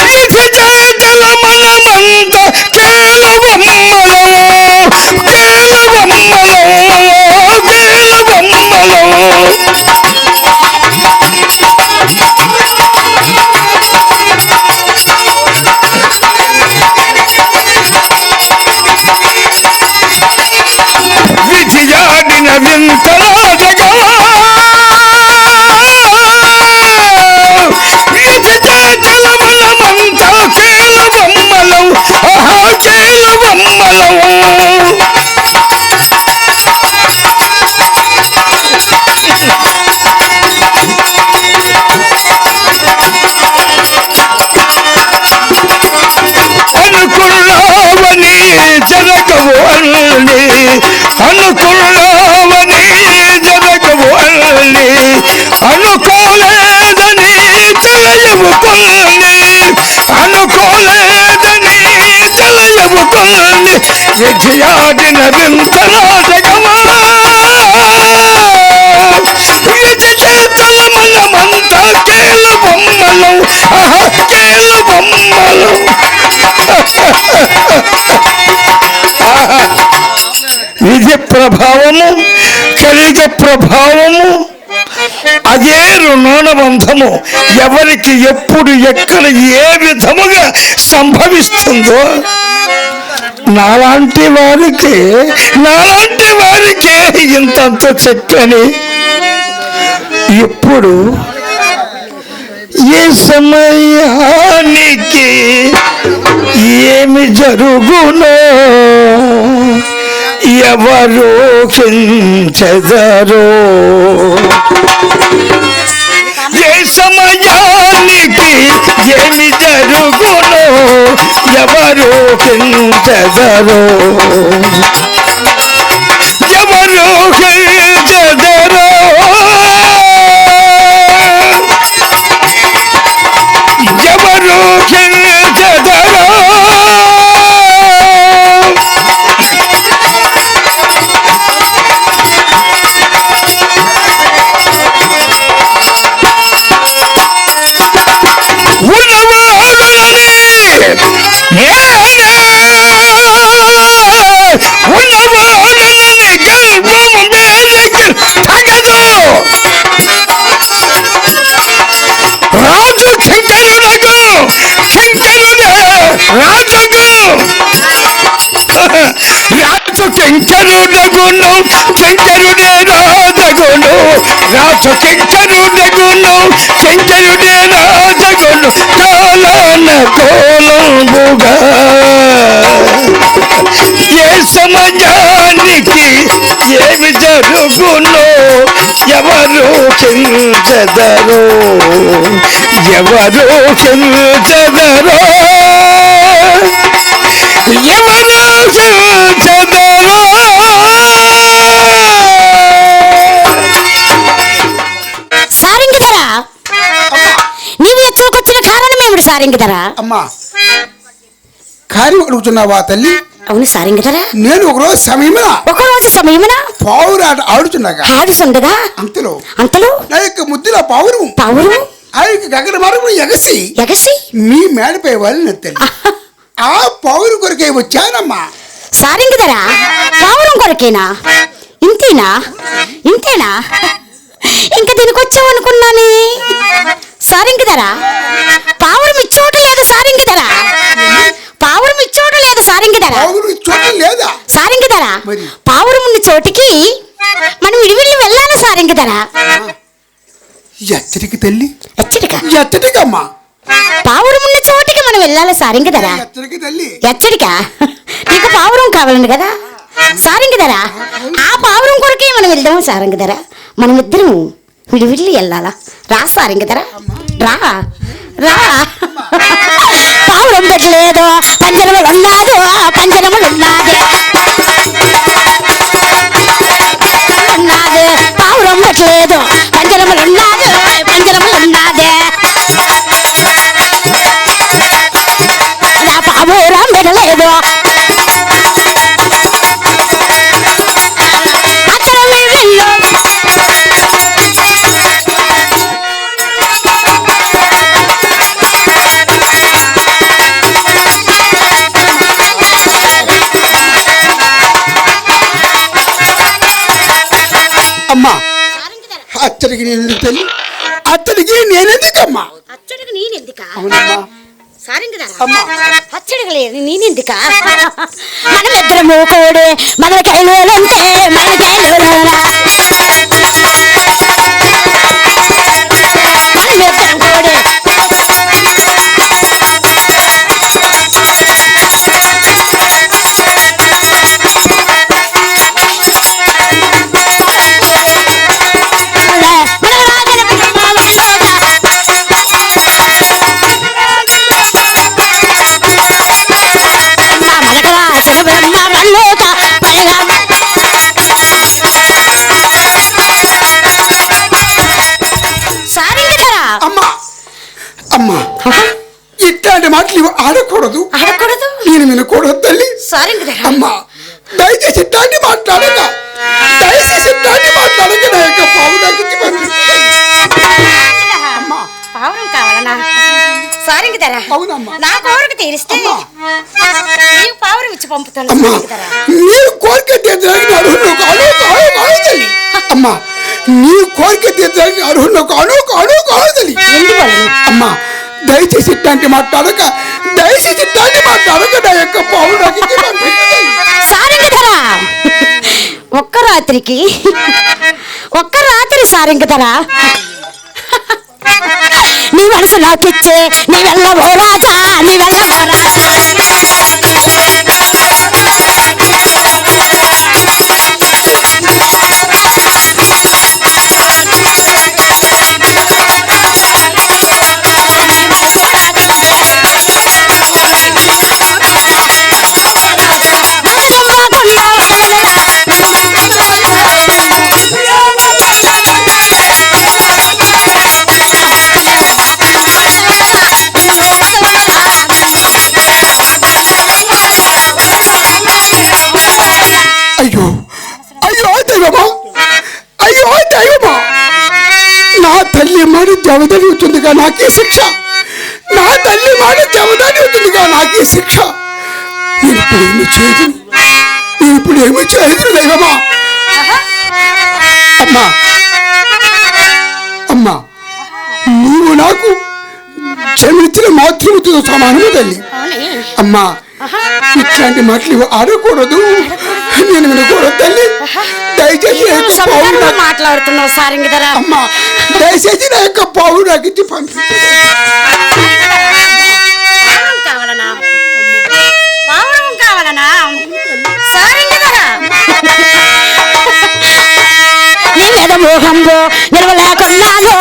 విధి చేతల మనమంత కేలవమ్మలము విధియాడిన వింత నాటకమా విధి చేతల మనమంత కేలవమ్మలము అనుకున్నావని జరగవు అల్లి అనుకోలేదని తెలియవు కొల్లి విధియాడిన వింత నాటకమా విధి చేతల మనమంతా కేలవమ్మలం విధి ప్రభావము, కలిగ ప్రభావము, అదే రుణానుబంధము ఎవరికి ఎప్పుడు ఎక్కడ ఏ విధముగా సంభవిస్తుందో నాలాంటి వారికి ఇంతంత చక్కని ఇప్పుడు ఏ సమయానికి ఏమి జరుగునో ఎవరు కించెదరో, ఏ సమయానికి ఏమి జరుగునో ఎవరు కించెదరో, ఎవరు కించెదరో, ఎవరు కించెదరో. రాజు శంకరుడగు శంకరుడే రాజుకు, రాజు శంకరుడగును శంకరుడే రాజగును, రాజు శంకరుడగును శంకరుడే రాజగును, కాలాన కోలంబుగా ఏ సమయానికి ఏమి జరుగునో ఎవరు కించెదరో, ఎవరు కించెదరో, ఎవరు కించెదరో. సారంగిధరా, నీవు ఎత్తుకొచ్చిన కారణం ఏమిటి సారంగిధరా? అమ్మా కార్యం అడుగుతున్నావా తల్లి? అవును సారంగిధరా. నేను ఒకరోజు సమయమున పావురు ఆట ఆడుచుండగా అంతలో నా యొక్క ముద్దుల పావురు ఆ యొక్క గగన మార్గం ఎగసి మీ మేడపై వాళ్ళని తల్లి. ఆ పావురు కొరకే వచ్చానమ్మా. సారంగిధరా, పావురం కొరకేనా? ఇంతేనా? ఇంకా దీనికొచ్చావు అనుకున్నానే. సారంగిధరా, పావురం ఇచ్చోటం లేదు సారంగిధరా, పావురం ఇచ్చోటం లేదు సారంగిధరా. సారంగిధరా, పావురం ఉన్న చోటికి మనం విడివిడి వెళ్ళాలి సారంగిధరా. ఎచ్చటికి తల్లి? ఎచ్చటికమ్మా. పావురం ఉన్న చోటికి మనం వెళ్ళాలి సారంగిధరా. ఎచ్చటికా? నీకు పావురం కావాలండి కదా సారంగిధరా. ఆ పావురం కొరకే మనం వెళ్దాము సారంగిధరా. మనం ఇద్దరం విడివిడి వెళ్ళాలా? రా సారంగిధరా, రా రా. పావురం పెట్టలేదు పంజరములు ఉన్నాదు, పంజరములు ఉన్నది పావురం పెట్టలేదు పంజరములు ఉన్నది, పంజరములు ఉన్నది. పావురం పెట్టలేదు అమ్మా. అచ్చడికి నేను తల్లి, అచ్చడికి నేనెందుకమ్మా? అచ్చడికి నేనెందుకా? అవునమ్మా. అచ్చడికి లేదు నేనెందుకా? మనమిద్దరము కూడి మనకైలు అంటే మనకైలు మనమిద్దరం కూడి అమ్మా, ఇట్లాంటి మాటలు ఆడకూడదు, నేను వినకూడదు తల్లి. అమ్మా దయచేసి ఇట్లాంటి మాట్లాడక నా యొక్క పావు నాకు పావురం కావాలన్నా సారంగిదరా అవునమ్మా. నా కోరిక తీరిస్తే అమ్మా. నీకు పావురం ఇచ్చి పంపుతాను అమ్మా సారంగిదరా. నీ కోరిక తీర్చడానికి అర్హుడు కాను తల్లి. అమ్మా నీ కోరిక తీర్చడానికి అర్హుడు కాను తల్లి. ఎందువల్ల అమ్మా దయచేసి ఇట్లాంటి మాట్లాడక నా యొక్క పావు నాకు ఇచ్చి పంపించు తల్లి. సారంగిదరా ఒక్క రాత్రి సారంగిదరా నీ మనసు నాకిచ్చే నీ వెళ్ళవో రాజా నీ వెళ్ళవో రాజా దైవమా నా తల్లి మాట జవదాని అవుతుందిగా నాకే శిక్ష. నా తల్లి మాట జవదాని అవుతుందిగా నాకే శిక్ష. నేను ఇప్పుడు ఏమి చేయదు దైవమా. అమ్మా అమ్మా నువ్వు నాకు జన్మించిన మాతృమతో సమానము తల్లి. అమ్మా ఇట్లాంటి మాటలు ఆడకూడదు, నేను వినకూడదు తల్లి. దయచేసి మాట్లాడుతున్నావు సారంగిదరా. అమ్మా దయచేసి నా యొక్క పావు నాకు ఇచ్చి పంపించు. కావాలనా సారంగిదరా నీ మీద మోహంలో నిలవలేకున్నాను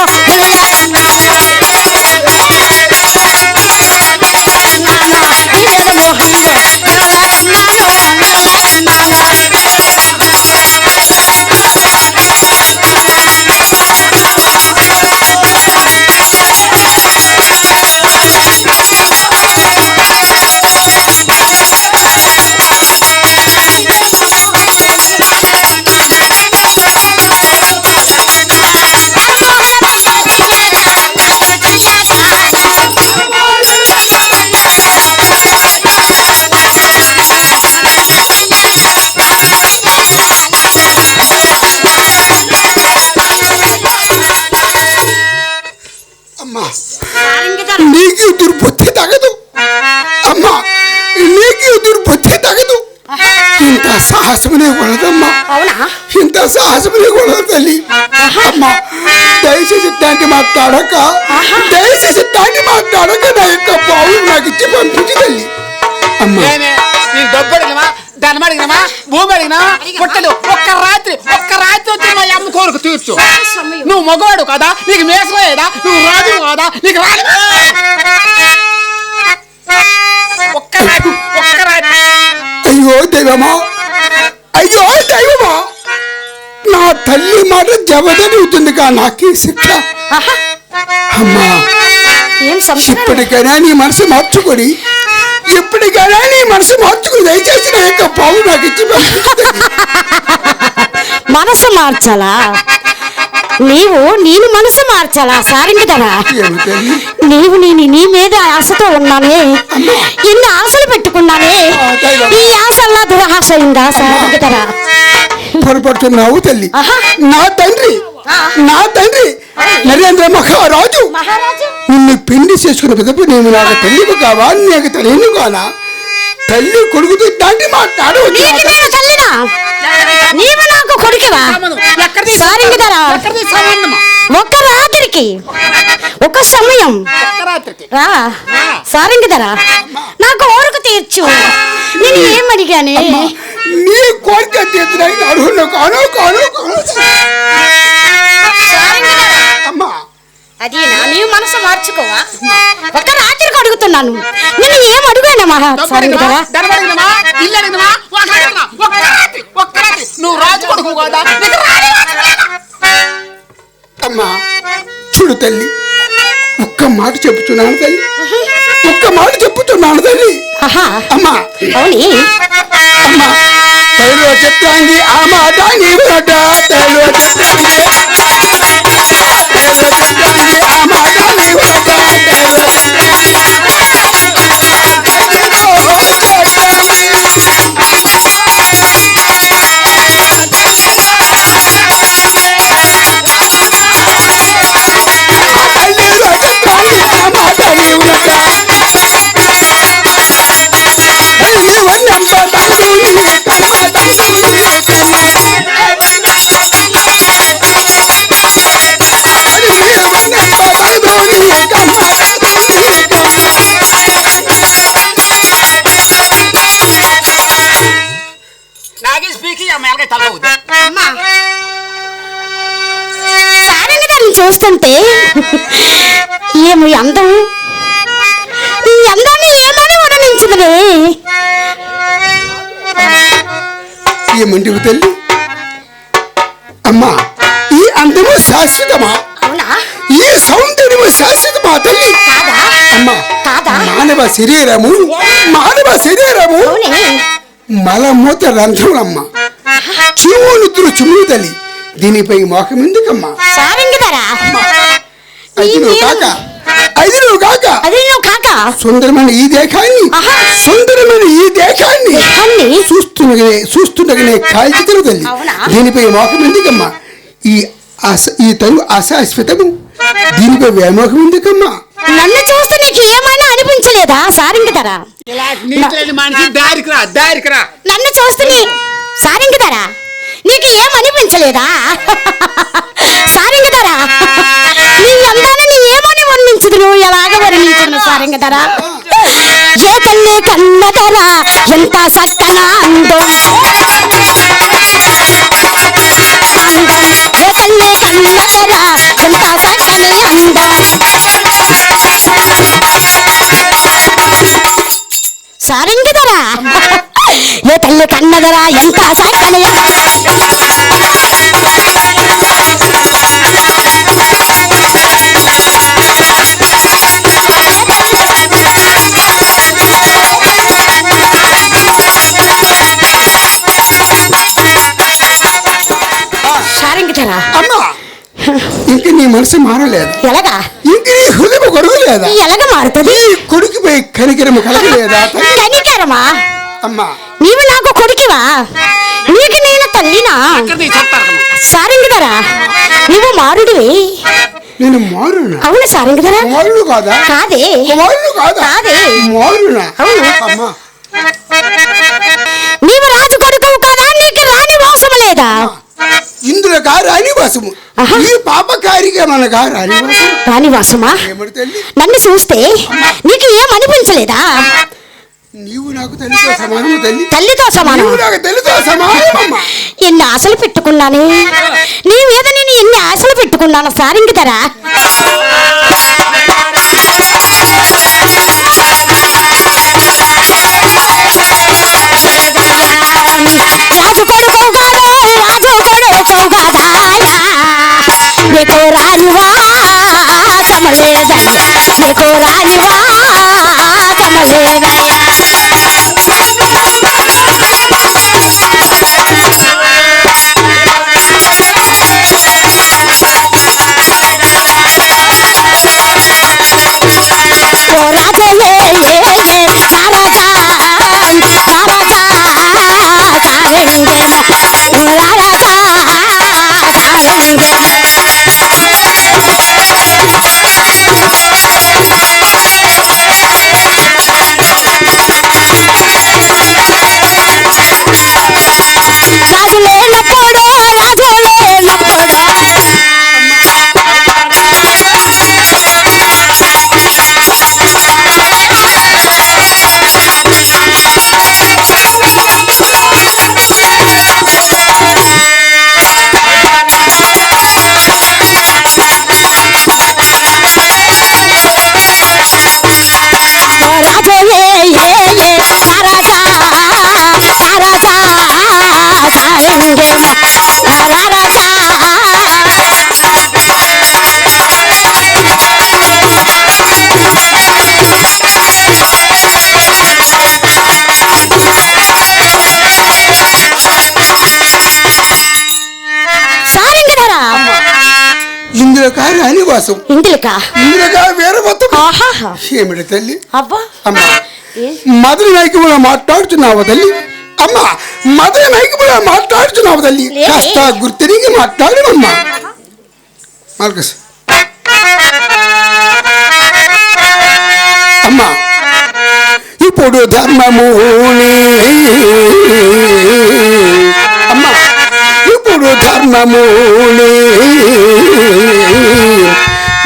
నీకు దుర్బుద్ధి తగదు అమ్మా, నీకు దుర్బుద్ధి తగదు. ఇంత సాహసమునే కొడదమ్మా, ఇంత సాహసమునే కొడదు తల్లి. అమ్మా దయచేసి దాన్ని మాట్లాడక నా యొక్క పావు నాకు ఇచ్చి పంపించి తల్లి. అమ్మా డబ్బు అడిగినామా, ధనం అడిగినామా, భూమి అడిగినామా, పుట్టలు ఒక్క రాత్రి వచ్చి మా అమ్మ కోరిక తీర్చు. నువ్వు మగవాడు కదా, నీకు మేసలేదా, నువ్వు రాజు కాదా, నీకు రాజు ఒక్క రాత్రి. అయ్యో దైవమా నా తల్లి మాట జవదని అవుతుందిగా నాకే శిక్ష. అమ్మా ఇప్పటికైనా నీ మనసు మార్చుకొని దయచేసి నా యొక్క పావు నాకు ఇచ్చి మనసు మార్చాలా? నేను మనసు మార్చాలా సారంగిదరా? నీవు నీ మీద ఆశతో ఉన్నానే, ఎన్ని ఆశలు పెట్టుకున్నానే, ఈ ఆశల్లా దురాశ అయిందా సారంగిదరా? పొరపడుతున్నావు తల్లి. నా తండ్రి నరేంద్ర మహారాజు నిన్ను పెళ్లి చేసుకున్న పిదపు నేను నాకు తెలియదు కావా, నీకు తెలియను కానా? తల్లి కొడుకుతో దాన్ని మాట్లాడు. నీవు నాకు కొడుకువా సారంగిదరా? ఒక రాత్రికి ఒక సమయం రా సారంగిదరా, నాకు ఓరుకు తీర్చు. నేను ఏమడిగానే? నీ కోరిక తీర్చడానికి అర్హుడు కాను. అమ్మా అది నీవు మనసు మార్చుకోవా? ఒక రాత్రికి అడుగుతున్నాను, నేను ఏం అడుగానా మహా సారంగిదరా? నువ్వు రాజు కొడుకు కదా. అమ్మా చూడు తల్లి, ఒక్క మాట చెప్పుతున్నాను తల్లి. అమ్మా అమ్మా తల్లి చెప్తాంది ఆ మాట నీవట. తల్లి చెప్తాంది ఆ మాట నీవట. ఉంటుందని. ఏమంటివి తల్లి? అమ్మా, ఈ అందము శాశ్వతమా? అవునా? ఈ సౌందర్యము శాశ్వతమా తల్లి? కాదా? అమ్మా, కాదా? మానవ శరీరము అవునే. మలమూత రంధ్రములమ్మ. చివులుతురు చిమ్ము తల్లి. దీనిపై మోకం ఎందుకమ్మా? సారంగధరా, అది నువ్వు కాక అది నువ్వు కాక సుందరమైన ఈ దేశాన్ని చూస్తుండగానే కాల్చితరు తల్లి. అవునా? దీనిపై మోకం ఎందుకమ్మా? ఈ తను అశాశ్వతము, దీనిపై వ్యామోహం ఎందుకమ్మా? నన్ను చూస్తే నీకు ఏమైనా అనిపించలేదా సారంగధరా? మనిషి దారికి రా. నన్ను చూస్తే సారంగధరా నీకు ఏమనిపించలేదా? సారంగధరా, నీ అందాన్ని ఏమని వర్ణించుదును, ఎలాగ వర్ణించుదును సారంగధరా? ఏ తల్లి కన్నదరా ఎంత సక్కన అందం, ఏ తల్లి కన్నదరా ఎంత సక్కని అందం. సారంగధరా, ఏ తల్లి కన్నదరా ఎంత సక్కని సారంగధరా. అమ్మా, ఇంక నీ మనసు మారలేదు, ఎలాగా? ఇంక నీ హృదయం కొరగలేదా? ఎలాగ మారుతుంది? ఈ కొడుకుపై కనికరము కలగలేదా? కనికరమా? అమ్మా, నీవు నాకు కొడుకువా? నీకు నేను తల్లినా? సారంగధరా, నీవు మారుడివి. నేను మారునా? అవును సారంగధరా. మారుడు కాదా? కాదే. మారుడు కాదా? కాదే. మారునా? అవును. అమ్మా, నీవు రాజు కొడుకు కదా, నీకు రాణి వాసము లేదా? ఇందులోగా రాణివాసము, ఆహా. ఈ పాపకారిగా మనగా రాణివాసము. రాణివాసమా? ఏమిటి తల్లి? నన్ను చూస్తే నీకు ఏమనిపించలేదా? నీవు నాకు తల్లితో సమానము తల్లి. తల్లితో సమానం. నీవు నాకు తల్లితో సమానమమ్మా. ఎన్ని ఆశలు పెట్టుకున్నాను నీ మీద, నేను ఎన్ని ఆశలు పెట్టుకున్నాను సారంగధరా. రాజు కొడుకు గారు, రాజు కొడుకు గదాయా, నీకు రాని వాసమలేదయ్యా, నీకు రాని వాసమలేదయ్యా. ఓ రాజయ్యే సారదా సారదా సారంగే, ఓ రాజా సారంగే. రాజు లేనప్పుడు, రాజు లేనప్పుడు ఇందులోగా రాణివాసం, ఇందులకా ఇందులోగా వేరే మొత్తం. ఆహాహా. ఏమిటి తల్లి? అబ్బా. అమ్మా, మధుర నైకములో మాట్లాడుతున్నావు తల్లి. అమ్మా, మధుర నైకములో మాట్లాడుతున్నావు తల్లి. లే. కాస్త గుర్తిరిగి మాట్లాడమమ్మా. మార్కస్ అమ్మా, ఇప్పుడు ధర్మముని, అమ్మా ఇప్పుడు ధర్మముని,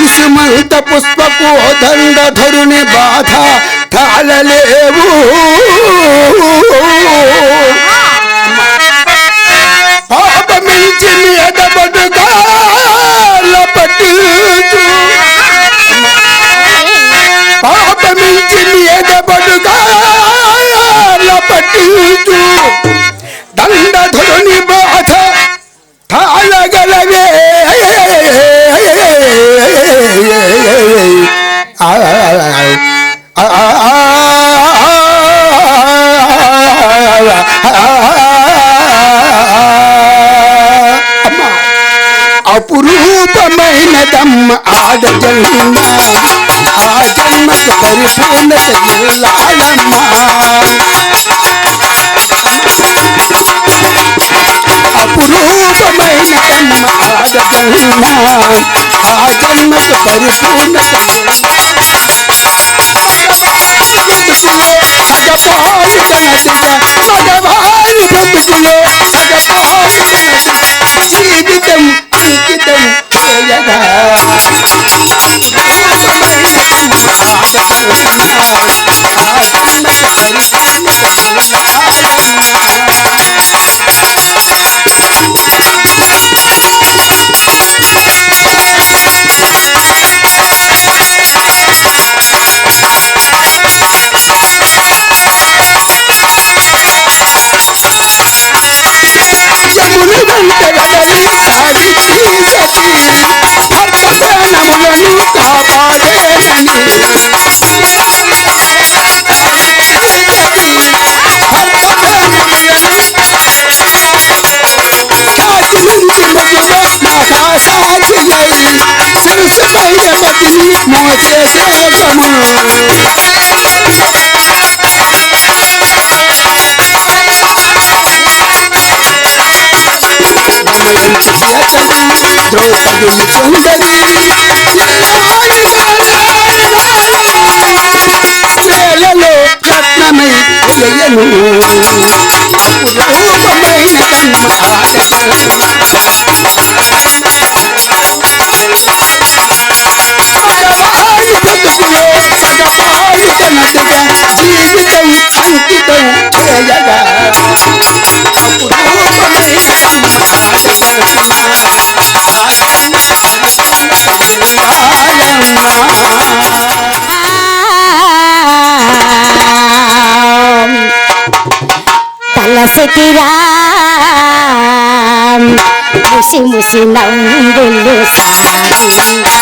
ఇసుమంత పుష్పకు దండధరుని బాధ తాళలేవు. పాపమించి మీద పట్టుగా పట్టించు, పాపమించి మీద పట్టుగా దండధరుని బాధ తాళగలవే అపురూపమైనదమ్మ ఆడజన్మ ఆ జన్మకు పరిపూర్ణత ఇల్లాలమ్మ అపురూపమైనదమ్మ ఆడజన్మ ఆ జన్మకు పరిపూర్ణత మగవారి బ్రతుకులో జీవితం అంకితం చేయగా మోసే దేవము ద్రౌపది సుందరి వేలలో రత్నమై జయను అపురూపమైన మగవాడి బ్రతుకులో సగపాలు కనటుగా జీవితం అంకితం చేయగా తలసతిరా ముసి ముసి నవ్వులు తలసతిరా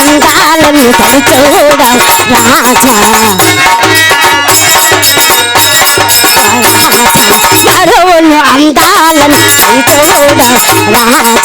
అందాలను తలుచోడా రాజా మరవను అందాలను తలుచోడా రాజా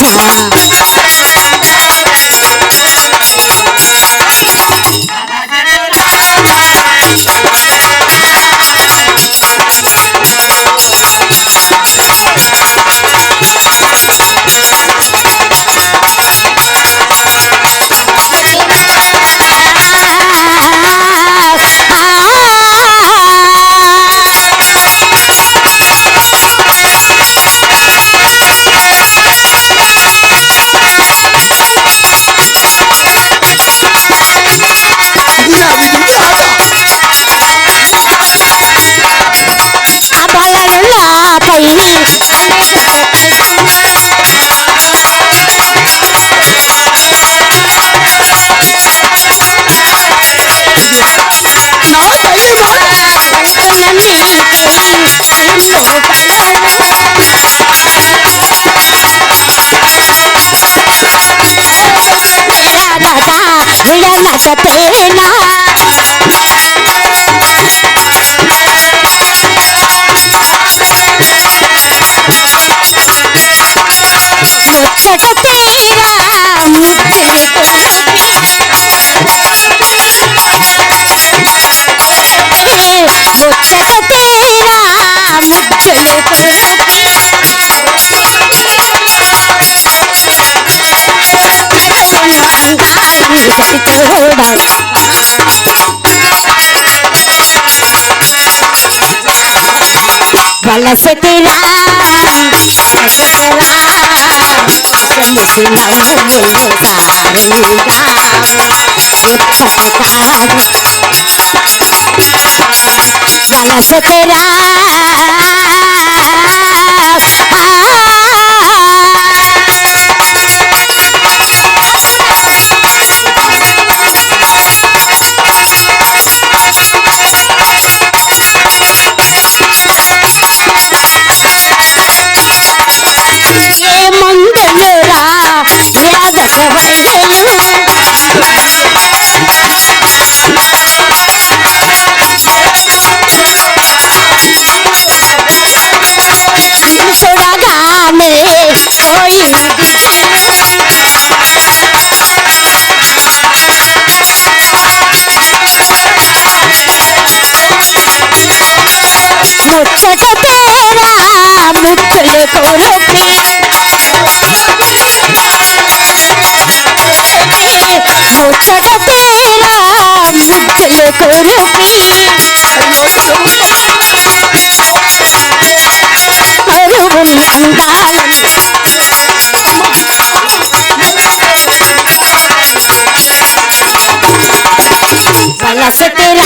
వలసతిరా వలసతిరా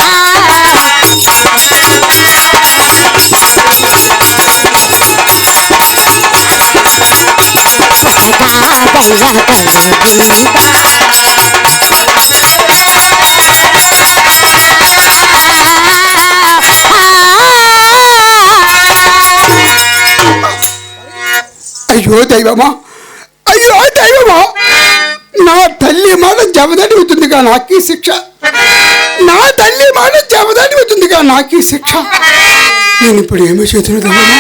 అయ్యో దైవమా, అయ్యో దైవమా, నా తల్లి మాట జవదాని అవుతుందిగా నాకు ఈ శిక్ష. నా తల్లి మాట జవదాని అవుతుందిగా నాకు ఈ శిక్ష. నేను ఇప్పుడు ఏమి చేతులు దైవమా,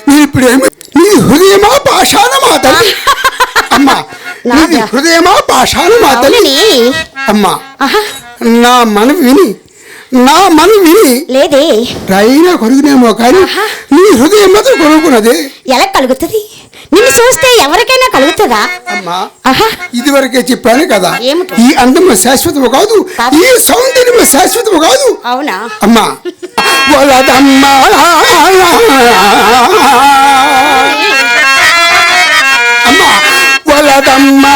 నేను ఇప్పుడు ఏమి, నీ హృదయమా పాషాణమా తల్లి? అమ్మా, నీ హృదయమా పాషాణమా తల్లి? అమ్మా, నా మనవి విని, నా మనవి విని లేదే రైనా కొడుకునేమో కానీ నీ హృదయం మాత్రం కొనుక్కున్నది. ఎలా కలుగుతుంది? నిన్ను చూస్తే ఎవరికైనా కలుగుతుందా? అమ్మా, ఇదివరకే చెప్పాను కదా, ఏమిటో? ఈ అందము శాశ్వతము కాదు, ఈ సౌందర్యము శాశ్వతము కాదు. అవునా అమ్మా, వలదమ్మా అమ్మా, వలదమ్మా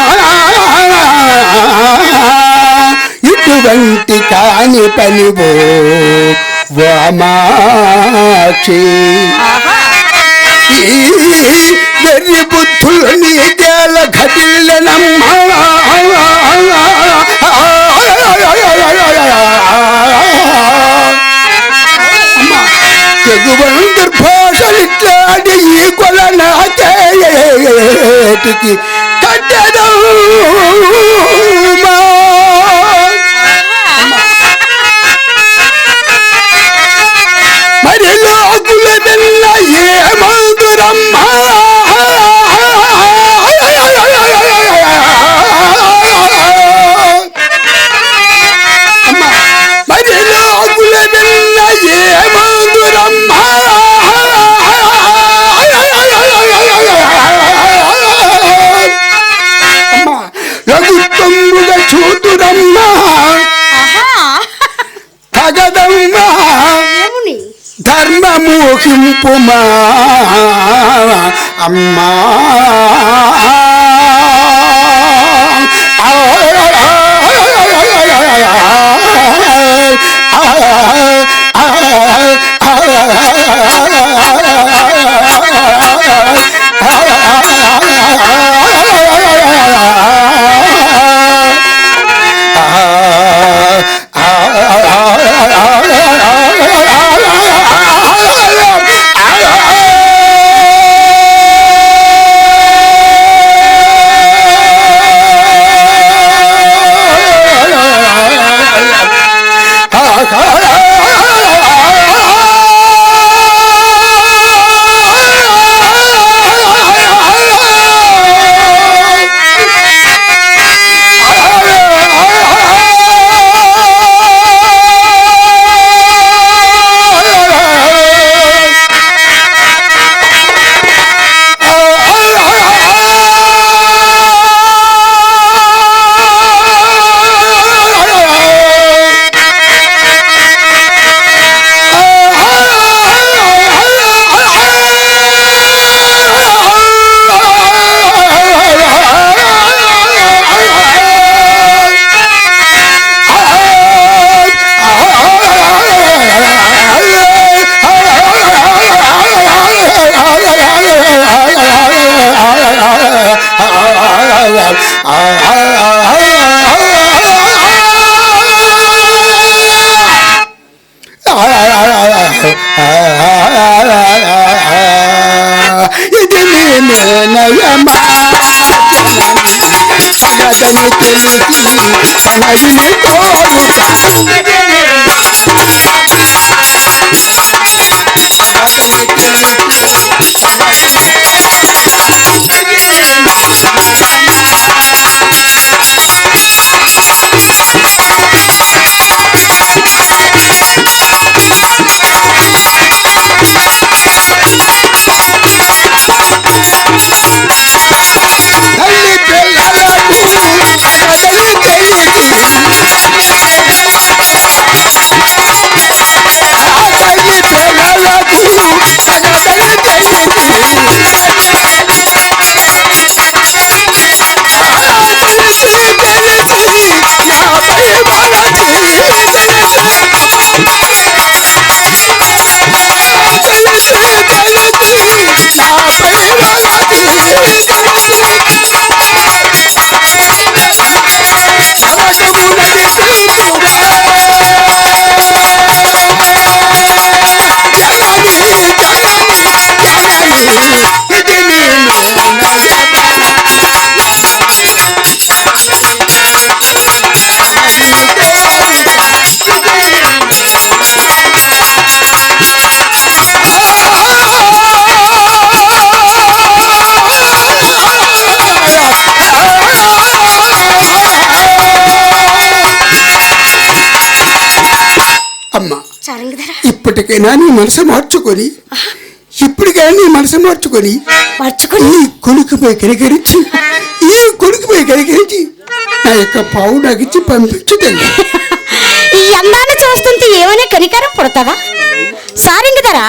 ఇటువంటి కాని పనివో వామాక్షి. వెర్రి బుద్ధులు నీకేల ఘటిల్లనమ్మా, తెగువను దుర్భాషలిట్లాడి ఈ కొల నాకేటికి కట్టెదమ్మా. మరి లోకుల వెన్న ఏ మందురమ్మా, మరి లోకుల వెన్న ఏ మందురమ్మా, రఘుత్వముగా చూతురమ్మా, తగదమ్మా ధర్మమోహింపుమా అమ్మా. అతని తెలిసి పదవిని కోరుట ఇప్పటికైనా నీ మనసు మార్చుకొని ఈ కొడుకుపై కనికరించి నా యొక్క పావు నాకిచ్చి పంపించు తల్లి. ఈ అందాన్ని చూస్తుంటే ఏమైనా కనికరం పుడతావా? సారింగదరా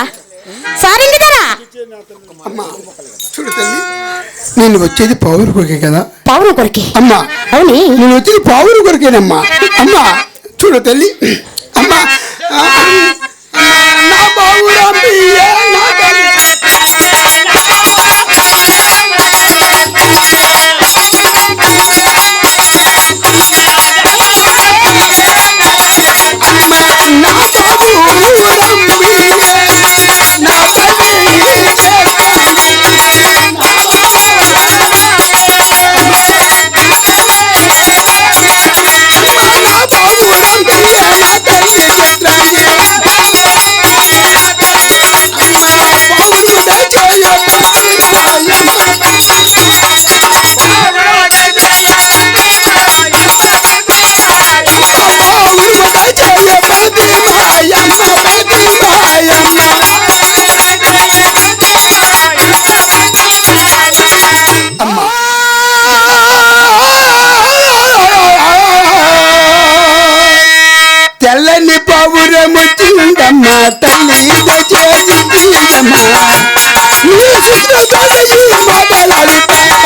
అమ్మా చూడు తల్లి, నేను వచ్చేది పావురు కొరకే కదా. పావురు కొరకే అమ్మా. అవునే, నేను వచ్చేది పావురు కొరకేనమ్మా. అమ్మా చూడు తల్లి, అమ్మా నా పావురా నా తల్లి. తెల్లని పావురము చిందమ్మా తల్లి చేసిందమ్మా నీ శుక్రతలయు మొదలాడు నా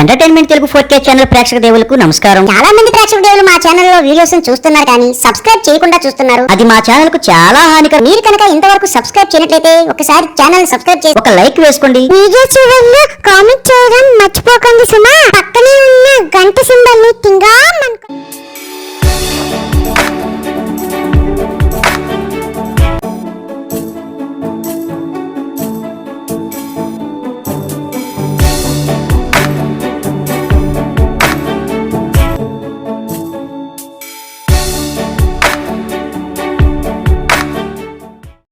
ఎంటర్టైన్మెంట్ తెలుగు 4K ఛానల్ ప్రేక్షక దేవులకు నమస్కారం. చాలా మంది ప్రేక్షక దేవులు మా ఛానల్లో వీడియోస్ చూస్తున్నారు కానీ సబ్స్క్రైబ్ చేయకుండా చూస్తున్నారు. అది మా ఛానల్ కు చాలా హానికరం. మీరు కనుక ఇంతవరకు సబ్స్క్రైబ్ చేయనట్లయితే ఒకసారి ఛానల్ సబ్స్క్రైబ్ చేసి ఒక లైక్ వేసుకోండి. వీడియో చివరిలో కామెంట్ చేయడం మర్చిపోకండి సుమా. పక్కనే ఉన్న గంట సింబల్ ని టింగా